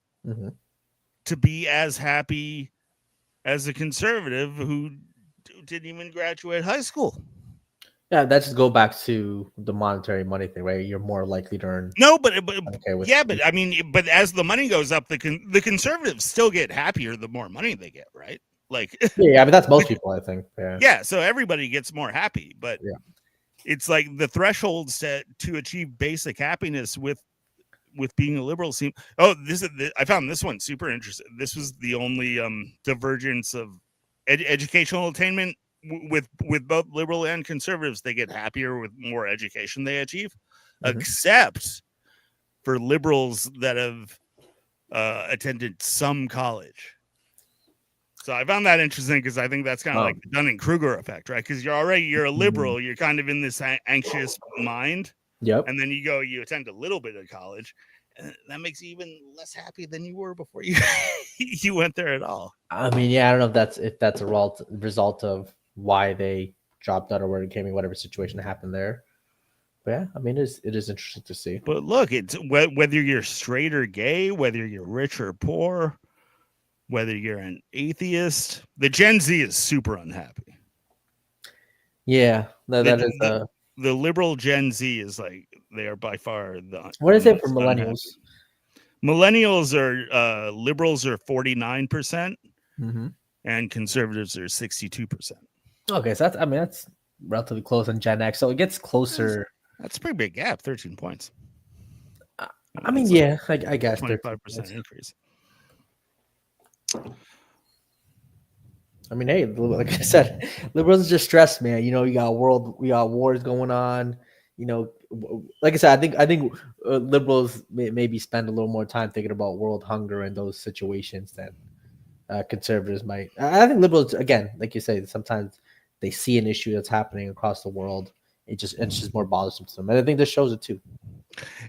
to be as happy as a conservative who didn't even graduate high school. Yeah, that just go back to the monetary money thing, right? You're more likely to earn. No, but Okay, with yeah, but I mean, but as the money goes up, the conservatives still get happier the more money they get, right? Like, yeah, I mean that's most people, I think. Yeah, yeah, so everybody gets more happy, but yeah. it's like the threshold set to achieve basic happiness with being a liberal seem. Oh, I found this one super interesting. This was the only divergence of educational attainment with both liberal and conservatives. They get happier with more education they achieve, except for liberals that have attended some college. So I found that interesting because I think that's kind of like the Dunning-Kruger effect, right? Because you're a liberal, you're kind of in this anxious mind. Yep. And then you attend a little bit of college, and that makes you even less happy than you were before you you went there at all. I mean, yeah, I don't know if that's a result of why they dropped out or where it came in, whatever situation happened there. But yeah, I mean, it is interesting to see. But look, it's whether you're straight or gay, whether you're rich or poor, whether you're an atheist, the Gen Z is super unhappy. Yeah, no, that is the liberal Gen Z is like they are by far the. What is it for millennials? Millennials are liberals are 49%, and conservatives are 62%. Okay, so that's relatively close on Gen X. So it gets closer. That's a pretty big gap, 13 points. I mean, yeah, I guess 25% increase. I mean, hey, like I said, liberals just stress, man. You know, we got wars going on. You know, like I said, I think liberals maybe spend a little more time thinking about world hunger and those situations than conservatives might. I think liberals, again, like you say, sometimes they see an issue that's happening across the world. It's just more bothersome to them, and I think this shows it too.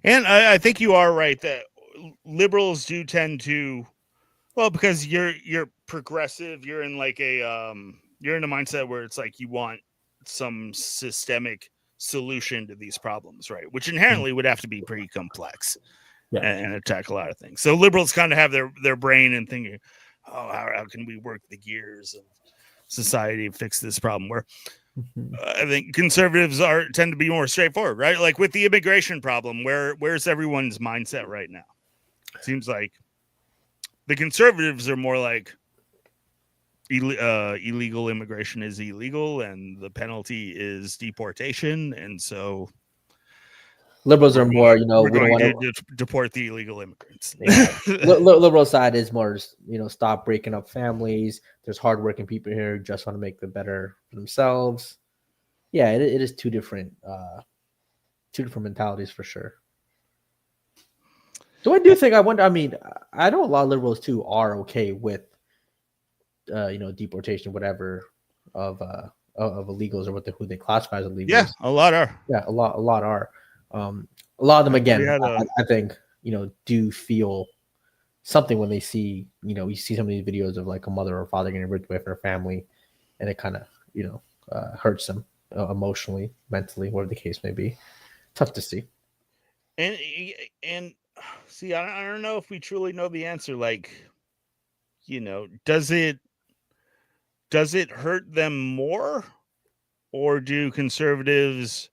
And I think you are right that liberals do tend to, well, because you're progressive, you're in like you're in a mindset where it's like you want some systemic solution to these problems, right? Which inherently would have to be pretty complex and attack a lot of things. So liberals kind of have their brain and thinking, oh, how can we work the gears of society to fix this problem? Where I think conservatives tend to be more straightforward, right? Like with the immigration problem, where's everyone's mindset right now? It seems like the conservatives are more like illegal immigration is illegal and the penalty is deportation, and so liberals are more, we don't want to deport the illegal immigrants. Yeah. Liberal side is more, stop breaking up families. There's hardworking people here who just want to make them better for themselves. Yeah, it is two different mentalities for sure. So I do think I mean, I know a lot of liberals too are okay with deportation, whatever of illegals or who they classify as illegals. Yeah, a lot are. Yeah, a lot are. A lot of them, again, I think, do feel something when they see, you see some of these videos of like a mother or father getting ripped away from their family, and it kind of, hurts them emotionally, mentally, whatever the case may be. Tough to see. And see, I don't know if we truly know the answer. Like, does it hurt them more, or do conservatives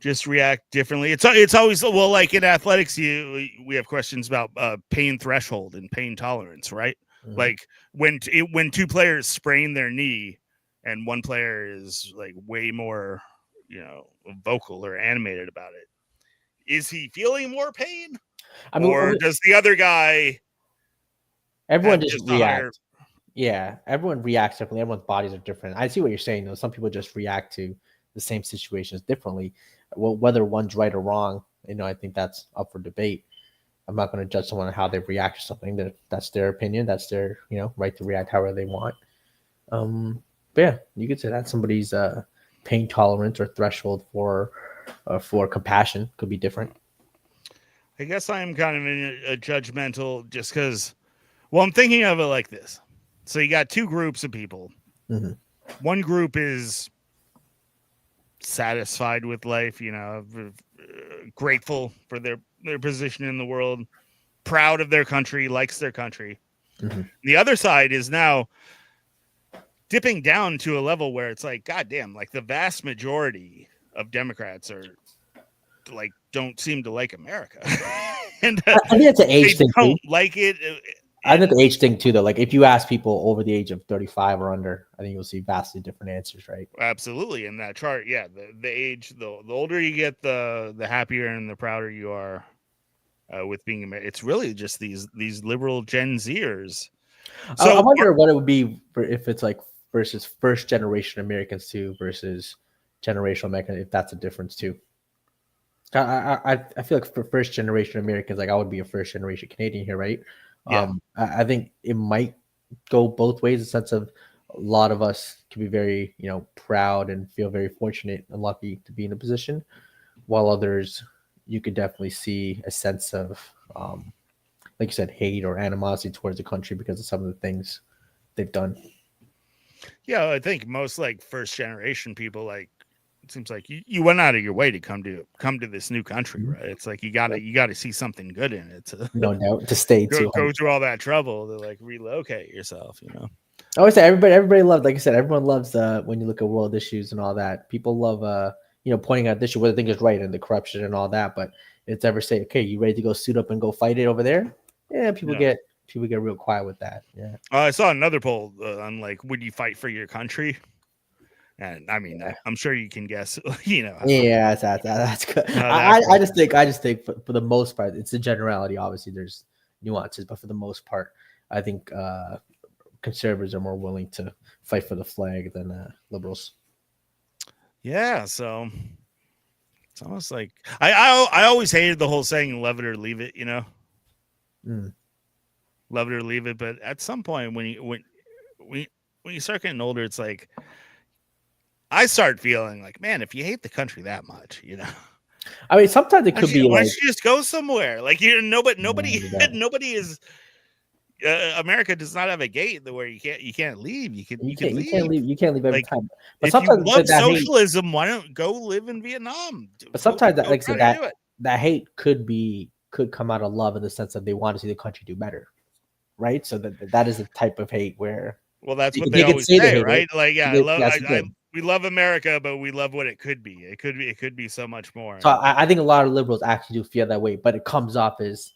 just react differently? It's always, well, like in athletics, we have questions about pain threshold and pain tolerance, right? Mm-hmm. Like when two players sprain their knee and one player is like way more, vocal or animated about it, is he feeling more pain? I mean, or does the other guy? Everyone just reacts. Yeah, everyone reacts differently. Everyone's bodies are different. I see what you're saying, though. Some people just react to the same situations differently. Well, whether one's right or wrong, I think that's up for debate. I'm not going to judge someone on how they react to something. That's their opinion. That's their, right to react however they want. But yeah, you could say that somebody's pain tolerance or threshold for compassion could be different. I guess I am kind of in a judgmental just because, well, I'm thinking of it like this. So you got two groups of people. Mm-hmm. One group is satisfied with life, grateful for their position in the world, proud of their country, likes their country. Mm-hmm. The other side is now dipping down to a level where it's like, goddamn, like the vast majority of Democrats are like don't seem to like America, and I think it's an age they thing too. don't like it. I think the age thing too, though. Like if you ask people over the age of 35 or under, I think you'll see vastly different answers, right? Absolutely, in that chart, yeah, the age, the older you get, the happier and the prouder you are with being American. It's really just these liberal Gen Zers. So I wonder what it would be for if it's like versus first generation Americans too versus generational Americans, if that's a difference too. I feel like for first generation Americans, like I would be a first generation Canadian here, right? Yeah. I think it might go both ways. In the sense of a lot of us can be very, proud and feel very fortunate and lucky to be in a position, while others, you could definitely see a sense of, like you said, hate or animosity towards the country because of some of the things they've done. Yeah, I think most like first generation people, like it seems like you went out of your way to come to this new country, right? It's like you gotta see something good in it to No doubt to stay too. go through all that trouble to like relocate yourself, I always say everybody loves, like I said, everyone loves when you look at world issues and all that. People love pointing out the issue, what they think is right and the corruption and all that. But it's ever say, okay, you ready to go suit up and go fight it over there? Yeah, people get real quiet with that. Yeah. I saw another poll on like, would you fight for your country? And I mean, I'm sure you can guess, Yeah, that's good. I just think for the most part, it's a generality. Obviously, there's nuances, but for the most part, I think conservatives are more willing to fight for the flag than liberals. Yeah, so it's almost like I always hated the whole saying "love it or leave it," love it or leave it. But at some point, when you start getting older, it's like I start feeling like, man, if you hate the country that much, I mean, sometimes it could be why like, don't you just go somewhere? Like nobody is. America does not have a gate where you can't leave. You can leave. You can't leave every Like, time. But if sometimes you love that socialism, why don't go live in Vietnam? But sometimes go like I try said, to do it. that hate could come out of love in the sense that they want to see the country do better, right? So that is the type of hate where, Well, that's what they they could always say they say, hate right? it. Like, yeah, They- we love America, but we love what it could be. It could be so much more. So I think a lot of liberals actually do feel that way, but it comes off as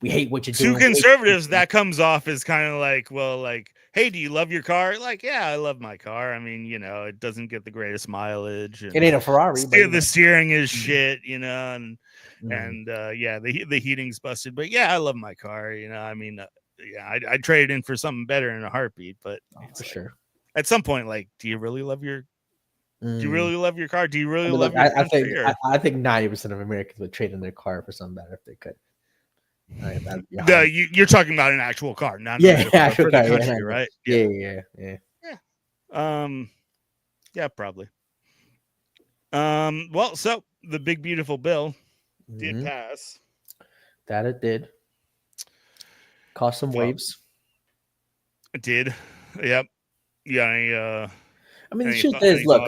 we hate what you're To doing. conservatives, that comes off as kind of like, well, like, hey, do you love your car? Like, yeah, I love my car. I mean, it doesn't get the greatest mileage. And It ain't a Ferrari. the steering is shit, and yeah, the heating's busted. But yeah, I love my car. I mean, yeah, I'd trade it in for something better in a heartbeat. But for sure. At some point, like, do you really love your Do you really love your car? Do you really love look, your country? I think 90% of Americans would trade in their car for something better if they could. You're talking about an actual car, not actual for car, the country, right? Yeah, probably. Well, so the big beautiful bill did pass. That it did. Caused some waves. It did. Yep. Yeah. I mean, the truth is, look,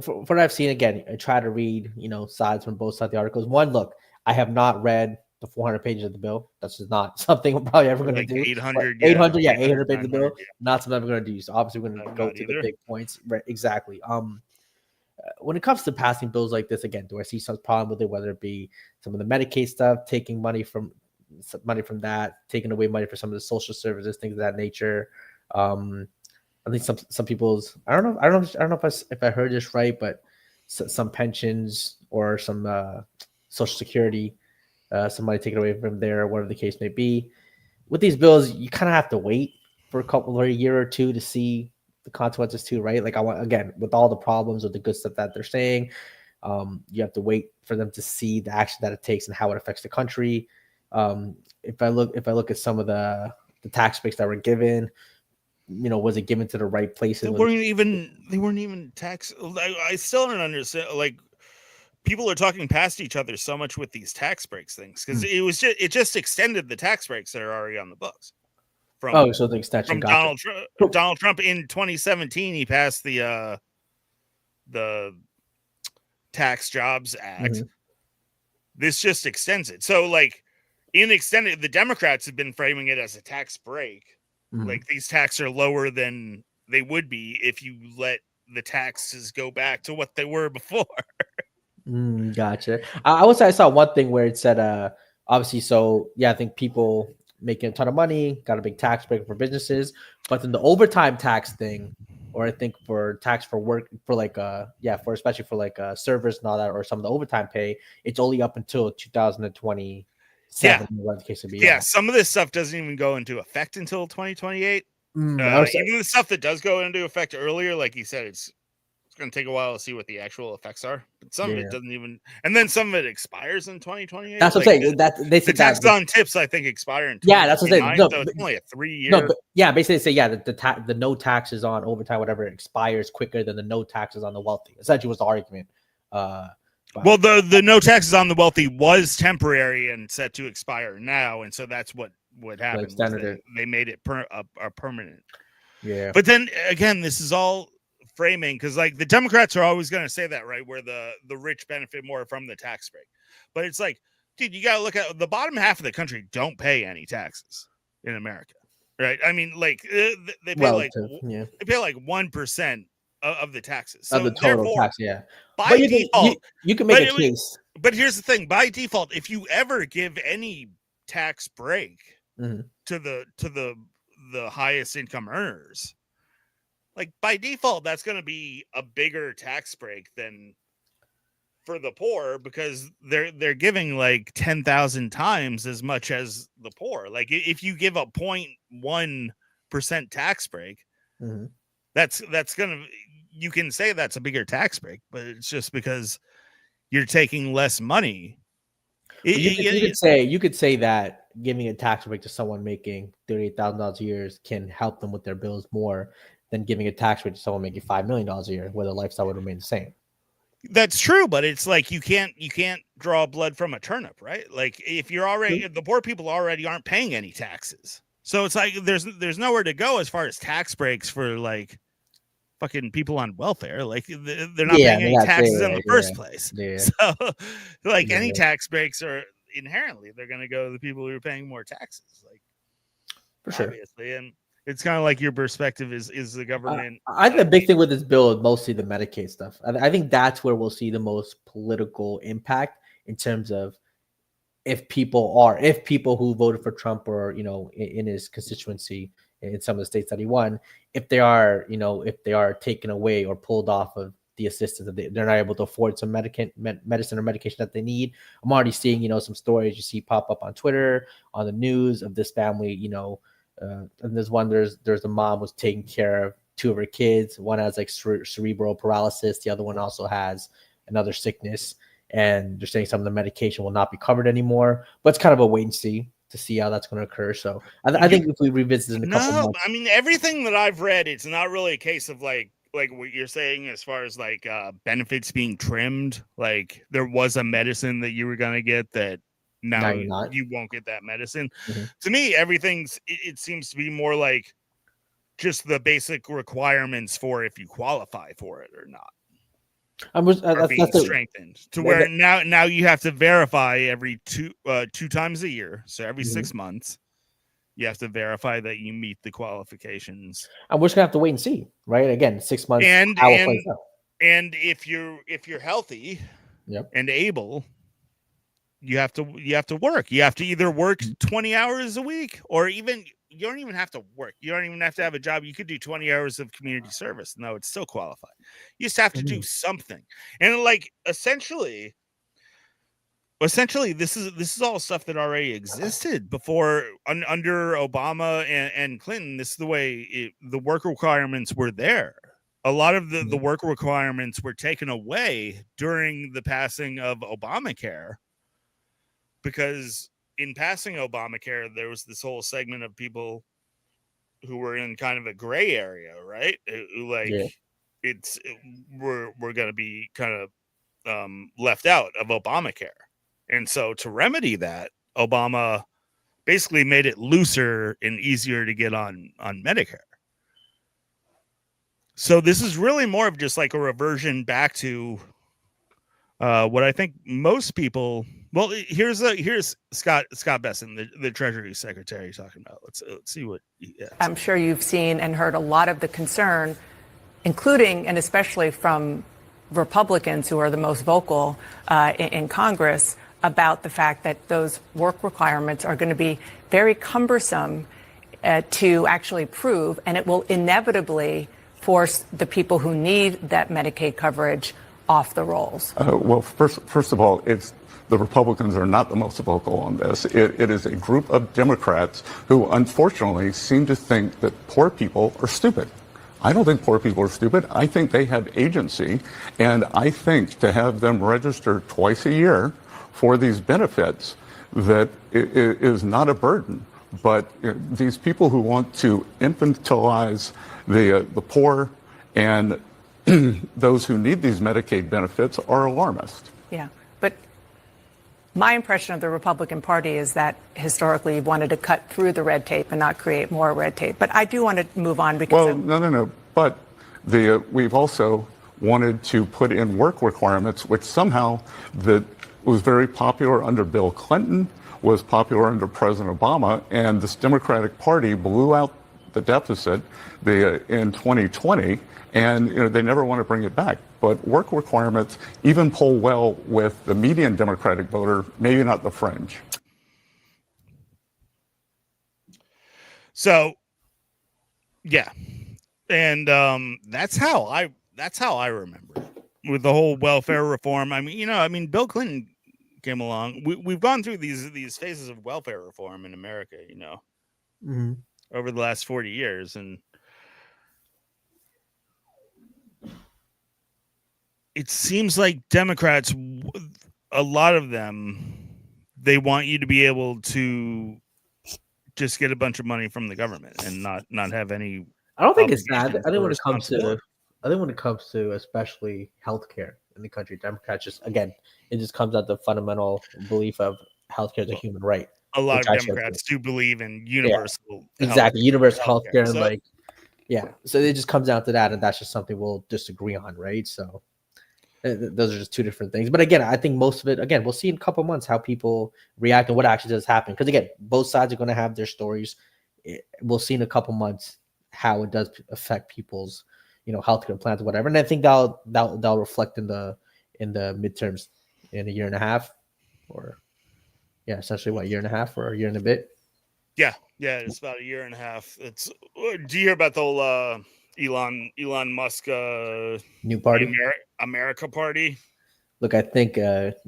from what I've seen, again, I try to read, sides from both sides of the articles. One, look, I have not read the 400 pages of the bill. That's just not something I'm probably ever going to do. 800 pages of the bill. Not something I'm going to do. So obviously, we're going to go to the big points. Right, exactly. When it comes to passing bills like this, again, do I see some problem with it? Whether it be some of the Medicaid stuff, taking money from that, taking away money for some of the social services, things of that nature. I think some people's I don't know if I heard this right, but some pensions or some social security, somebody taken away from there, whatever the case may be. With these bills, you kind of have to wait for a year or two to see the consequences too, right? Like again, with all the problems with the good stuff that they're saying, you have to wait for them to see the action that it takes and how it affects the country. If I look at some of the tax breaks that were given, was it given to the right places? They weren't even tax. I still don't understand. Like, people are talking past each other so much with these tax breaks things because it just extended the tax breaks that are already on the books. So the extension from Donald Trump in 2017, he passed the Tax Jobs Act. This just extends it. So, like, the Democrats have been framing it as a tax break. Like these taxes are lower than they would be if you let the taxes go back to what they were before. Gotcha. I would say I saw one thing where it said, obviously, so yeah, I think people making a ton of money got a big tax break for businesses, but then the overtime tax thing, or I think for tax for work for like for especially for like servers and all that, or some of the overtime pay, it's only up until 2027. What the case would be. Yeah, some of this stuff doesn't even go into effect until 2028. I was Even the stuff that does go into effect earlier, like you said, it's going to take a while to see what the actual effects are. But some of it doesn't even, and then some of it expires in 2028. That's what I'm saying. That they the said taxes that, on tips, I think, expire in 2029. yeah, that's what I'm saying. No, so it's only a 3-year. No, but yeah, basically say the no taxes on overtime, whatever, expires quicker than the no taxes on the wealthy. Essentially, was the argument. Well, the no taxes on the wealthy was temporary and set to expire now, and so that's what happened. They made it permanent. Yeah, but then again, this is all framing, because like the Democrats are always going to say that, right, where the rich benefit more from the tax break. But it's like, dude, you got to look at the bottom half of the country don't pay any taxes in America, right? I mean, like they pay they pay like 1% of the taxes, so of the total tax. Yeah, by default, you can make a case. But here's the thing: by default, if you ever give any tax break to the highest income earners, like by default, that's going to be a bigger tax break than for the poor, because they're giving like 10,000 times as much as the poor. Like if you give a 0.1% tax break, that's gonna, you can say that's a bigger tax break, but it's just because you're taking less money. You could say that giving a tax break to someone making $38,000 a year can help them with their bills more than giving a tax break to someone making $5 million a year, where their lifestyle would remain the same. That's true, but it's like you can't draw blood from a turnip, right? Like if you're already, the poor people already aren't paying any taxes, so it's like there's nowhere to go as far as tax breaks for like fucking people on welfare. Like they're not paying any taxes in the first place. So like any tax breaks are inherently, they're going to go to the people who are paying more taxes, like for sure. Obviously. And it's kind of like your perspective is the government. I think the big thing with this bill is mostly the Medicaid stuff. I think that's where we'll see the most political impact in terms of if people who voted for Trump, or in his constituency in some of the states that he won, if they are taken away or pulled off of the assistance, that they're not able to afford some medicine or medication that they need. I'm already seeing some stories you see pop up on Twitter, on the news, of this family. And there's a mom was taking care of two of her kids. One has like cerebral paralysis. The other one also has another sickness, and they're saying some of the medication will not be covered anymore. But it's kind of a wait and see to see how that's going to occur. So I think if we revisit in a couple months, I mean, everything that I've read, it's not really a case of like what you're saying as far as like benefits being trimmed. Like there was a medicine that you were going to get that now you won't get that medicine. To me, it seems to be more like just the basic requirements for if you qualify for it or not are being strengthened to where now you have to verify every two times a year. So every 6 months you have to verify that you meet the qualifications. And we're just gonna have to wait and see, right? Again, 6 months. And if you're healthy and able, you have to work. You have to either work 20 hours a week, or even you don't even have to work. You don't even have to have a job. You could do 20 hours of community service. No, it's still qualified. You just have to do something. And like essentially this is all stuff that already existed before under Obama and Clinton. This is the way the work requirements were there. A lot of the work requirements were taken away during the passing of Obamacare, because in passing Obamacare, there was this whole segment of people who were in kind of a gray area, right? We're going to be kind of left out of Obamacare. And so to remedy that, Obama basically made it looser and easier to get on Medicare. So this is really more of just like a reversion back to what I think most people Well, here's Scott Besson, the Treasury Secretary, talking about. Let's see what. I'm sure you've seen and heard a lot of the concern, including and especially from Republicans who are the most vocal in Congress, about the fact that those work requirements are going to be very cumbersome to actually prove, and it will inevitably force the people who need that Medicaid coverage off the rolls. Well, first of all, the Republicans are not the most vocal on this. It is a group of Democrats who unfortunately seem to think that poor people are stupid. I don't think poor people are stupid. I think they have agency, and I think to have them register twice a year for these benefits, that it is not a burden. But these people who want to infantilize the poor and those who need these Medicaid benefits are alarmist. Yeah, but my impression of the Republican Party is that historically you've wanted to cut through the red tape and not create more red tape. But I do want to move on because no. But we've also wanted to put in work requirements, which somehow that was very popular under Bill Clinton, was popular under President Obama, and this Democratic Party blew out the deficit in 2020, and they never want to bring it back. But work requirements even poll well with the median Democratic voter, maybe not the fringe. So, yeah, and that's how I remember with the whole welfare reform. I mean, Bill Clinton came along. We've gone through these phases of welfare reform in America, over the last 40 years, and it seems like Democrats, a lot of them, they want you to be able to just get a bunch of money from the government and not have any. I don't think it's that. I think when it comes to especially healthcare in the country, Democrats it just comes out the fundamental belief of healthcare is a human right. A lot of Democrats do believe in universal, universal healthcare, and so it just comes down to that, and that's just something we'll disagree on, right? So those are just two different things. But again, I think most of it, we'll see in a couple months how people react and what actually does happen. Because again, both sides are going to have their stories. We'll see in a couple months how it does affect people's, healthcare plans, whatever. And I think that'll reflect in the midterms in a year and a half, or essentially what, year and a half or a year and a bit. Yeah, it's about a year and a half. Do you hear about the whole Elon Musk new party, America Party? Look, I think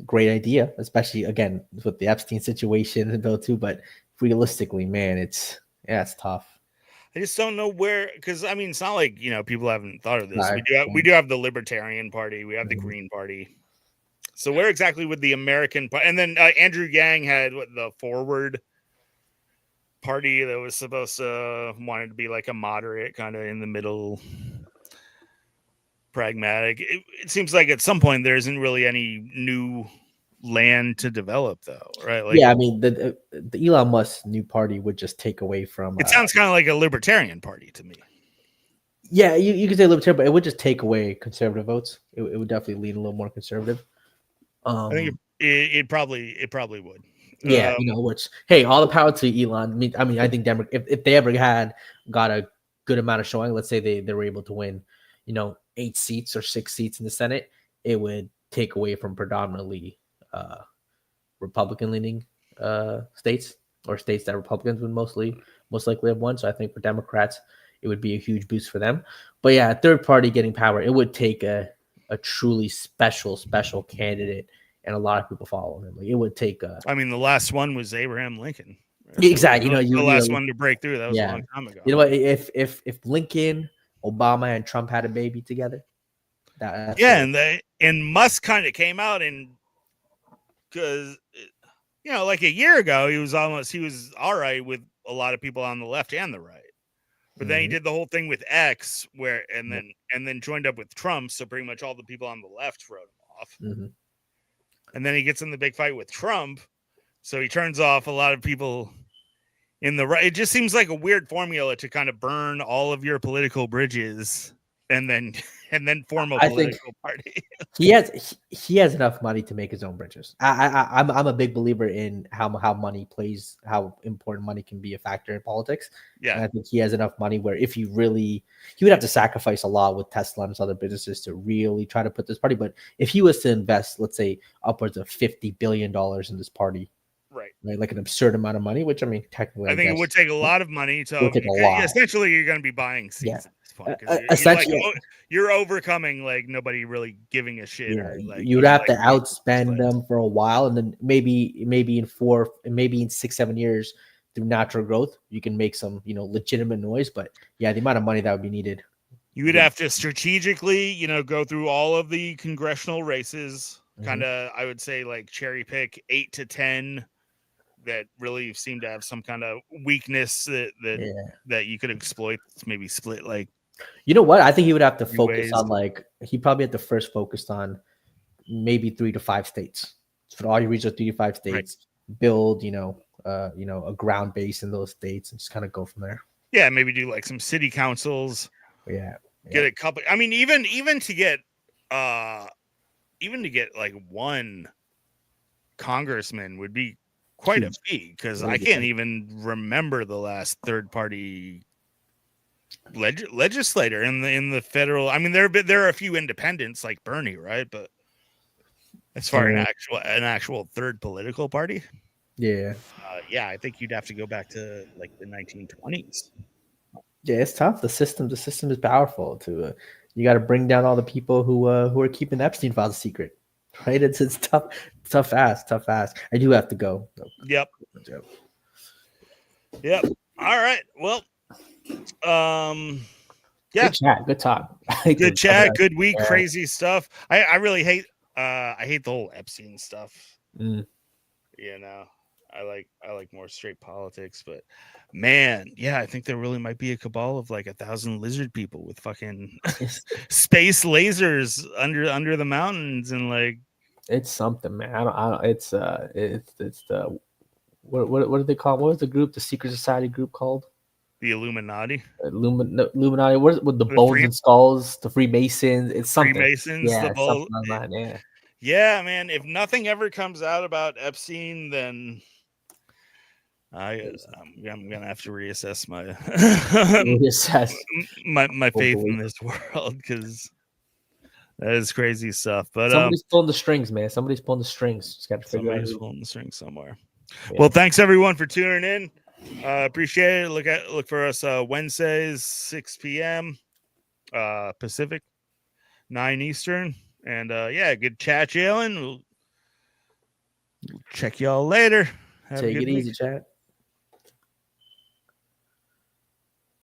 great idea, especially again with the Epstein situation and Bill too. But realistically, man, it's tough. I just don't know where, because I mean, it's not like people haven't thought of this. Right. We do have the Libertarian Party, we have the Green Party. So where exactly would the American Party? And then Andrew Yang had the Forward Party that was supposed to wanted to be like a moderate, kind of in the middle, pragmatic. It seems like at some point there isn't really any new land to develop, though, right? I mean, the Elon Musk new party would just take away from. It sounds kind of like a Libertarian Party to me. Yeah, you could say Libertarian, but it would just take away conservative votes. It would definitely lean a little more conservative. I think it probably would. Yeah, which, hey, all the power to Elon. I mean, I think if they ever got a good amount of showing, let's say they were able to win, 8 seats or 6 seats in the Senate, it would take away from predominantly Republican-leaning states, or states that Republicans would most likely have won. So I think for Democrats, it would be a huge boost for them. But yeah, a third party getting power, it would take a truly special candidate and a lot of people following him. Like, it would take I mean, the last one was Abraham Lincoln. Right? Exactly. The last one to break through. That was a long time ago. You know what? If Lincoln, Obama, and Trump had a baby together, and Musk kind of came out, and because like a year ago, he was all right with a lot of people on the left and the right. But then he did the whole thing with X, and then joined up with Trump. So pretty much all the people on the left wrote him off. Mm-hmm. And then he gets in the big fight with Trump, so he turns off a lot of people in the right. It just seems like a weird formula to kind of burn all of your political bridges and then form a I think political party. he has enough money to make his own bridges. I'm a big believer in how money plays, how important money can be a factor in politics. And Yeah, I think he has enough money where if he would have to sacrifice a lot with Tesla and his other businesses to really try to put this party. But if he was to invest, let's say, upwards of $50 billion in this party, right. right, like an absurd amount of money, which I mean, technically, I think it would take a lot of money to. would take a lot. Essentially, you're going to be buying seats Yeah. at this point because Essentially, you're overcoming like nobody really giving a shit. yeah, Or, like, you would have to like, outspend them for a while, and then maybe in 6-7 years through natural growth, you can make some legitimate noise. But yeah, the amount of money that would be needed. You would have to strategically, go through all of the congressional races, kind of, I would say, like cherry pick 8 to 10 that really seem to have some kind of weakness that you could exploit. Maybe split like. You know what? I think he would have to focus ways. on he probably had to first focus on maybe 3 to 5 states. For all your regional 3 to 5 states, build a ground base in those states and just kind of go from there. Yeah, maybe do like some city councils. Yeah. Get a couple. I mean, even to get like one congressman would be quite a feat, because I can't even remember the last third party legislator in the federal. I mean, there are a few independents like Bernie, right? But as far as an actual third political party, yeah, I think you'd have to go back to like the 1920s. Yeah, it's tough. The system is powerful. You got to bring down all the people who are keeping Epstein files a secret, right? It's tough ask. I do have to go. Yep. All right. Well, yeah. Good chat. Good talk. Good chat. Good week. Yeah. Crazy stuff. I really hate. I hate the whole Epstein stuff. I like more straight politics, but man, I think there really might be a cabal of like 1,000 lizard people with fucking space lasers under the mountains, and like it's something, man. I don't it's the what do they call it? What was the group, the secret society group called? The Illuminati. Illuminati. What with the bones and skulls, the Freemasons? It's something. Freemasons, yeah, the bowl. Something like that, yeah. Yeah, man. If nothing ever comes out about Epstein, then I'm gonna have to reassess my my faith in this world, because that is crazy stuff. But somebody's pulling the strings, man. Somebody's pulling the strings. Just got to figure out who's pulling the strings somewhere. Yeah. Well, thanks everyone for tuning in. Appreciate it. Look for us Wednesdays 6 p.m. Pacific, 9 Eastern. And good chat, Jalen. We'll check y'all later. Take it easy, chat.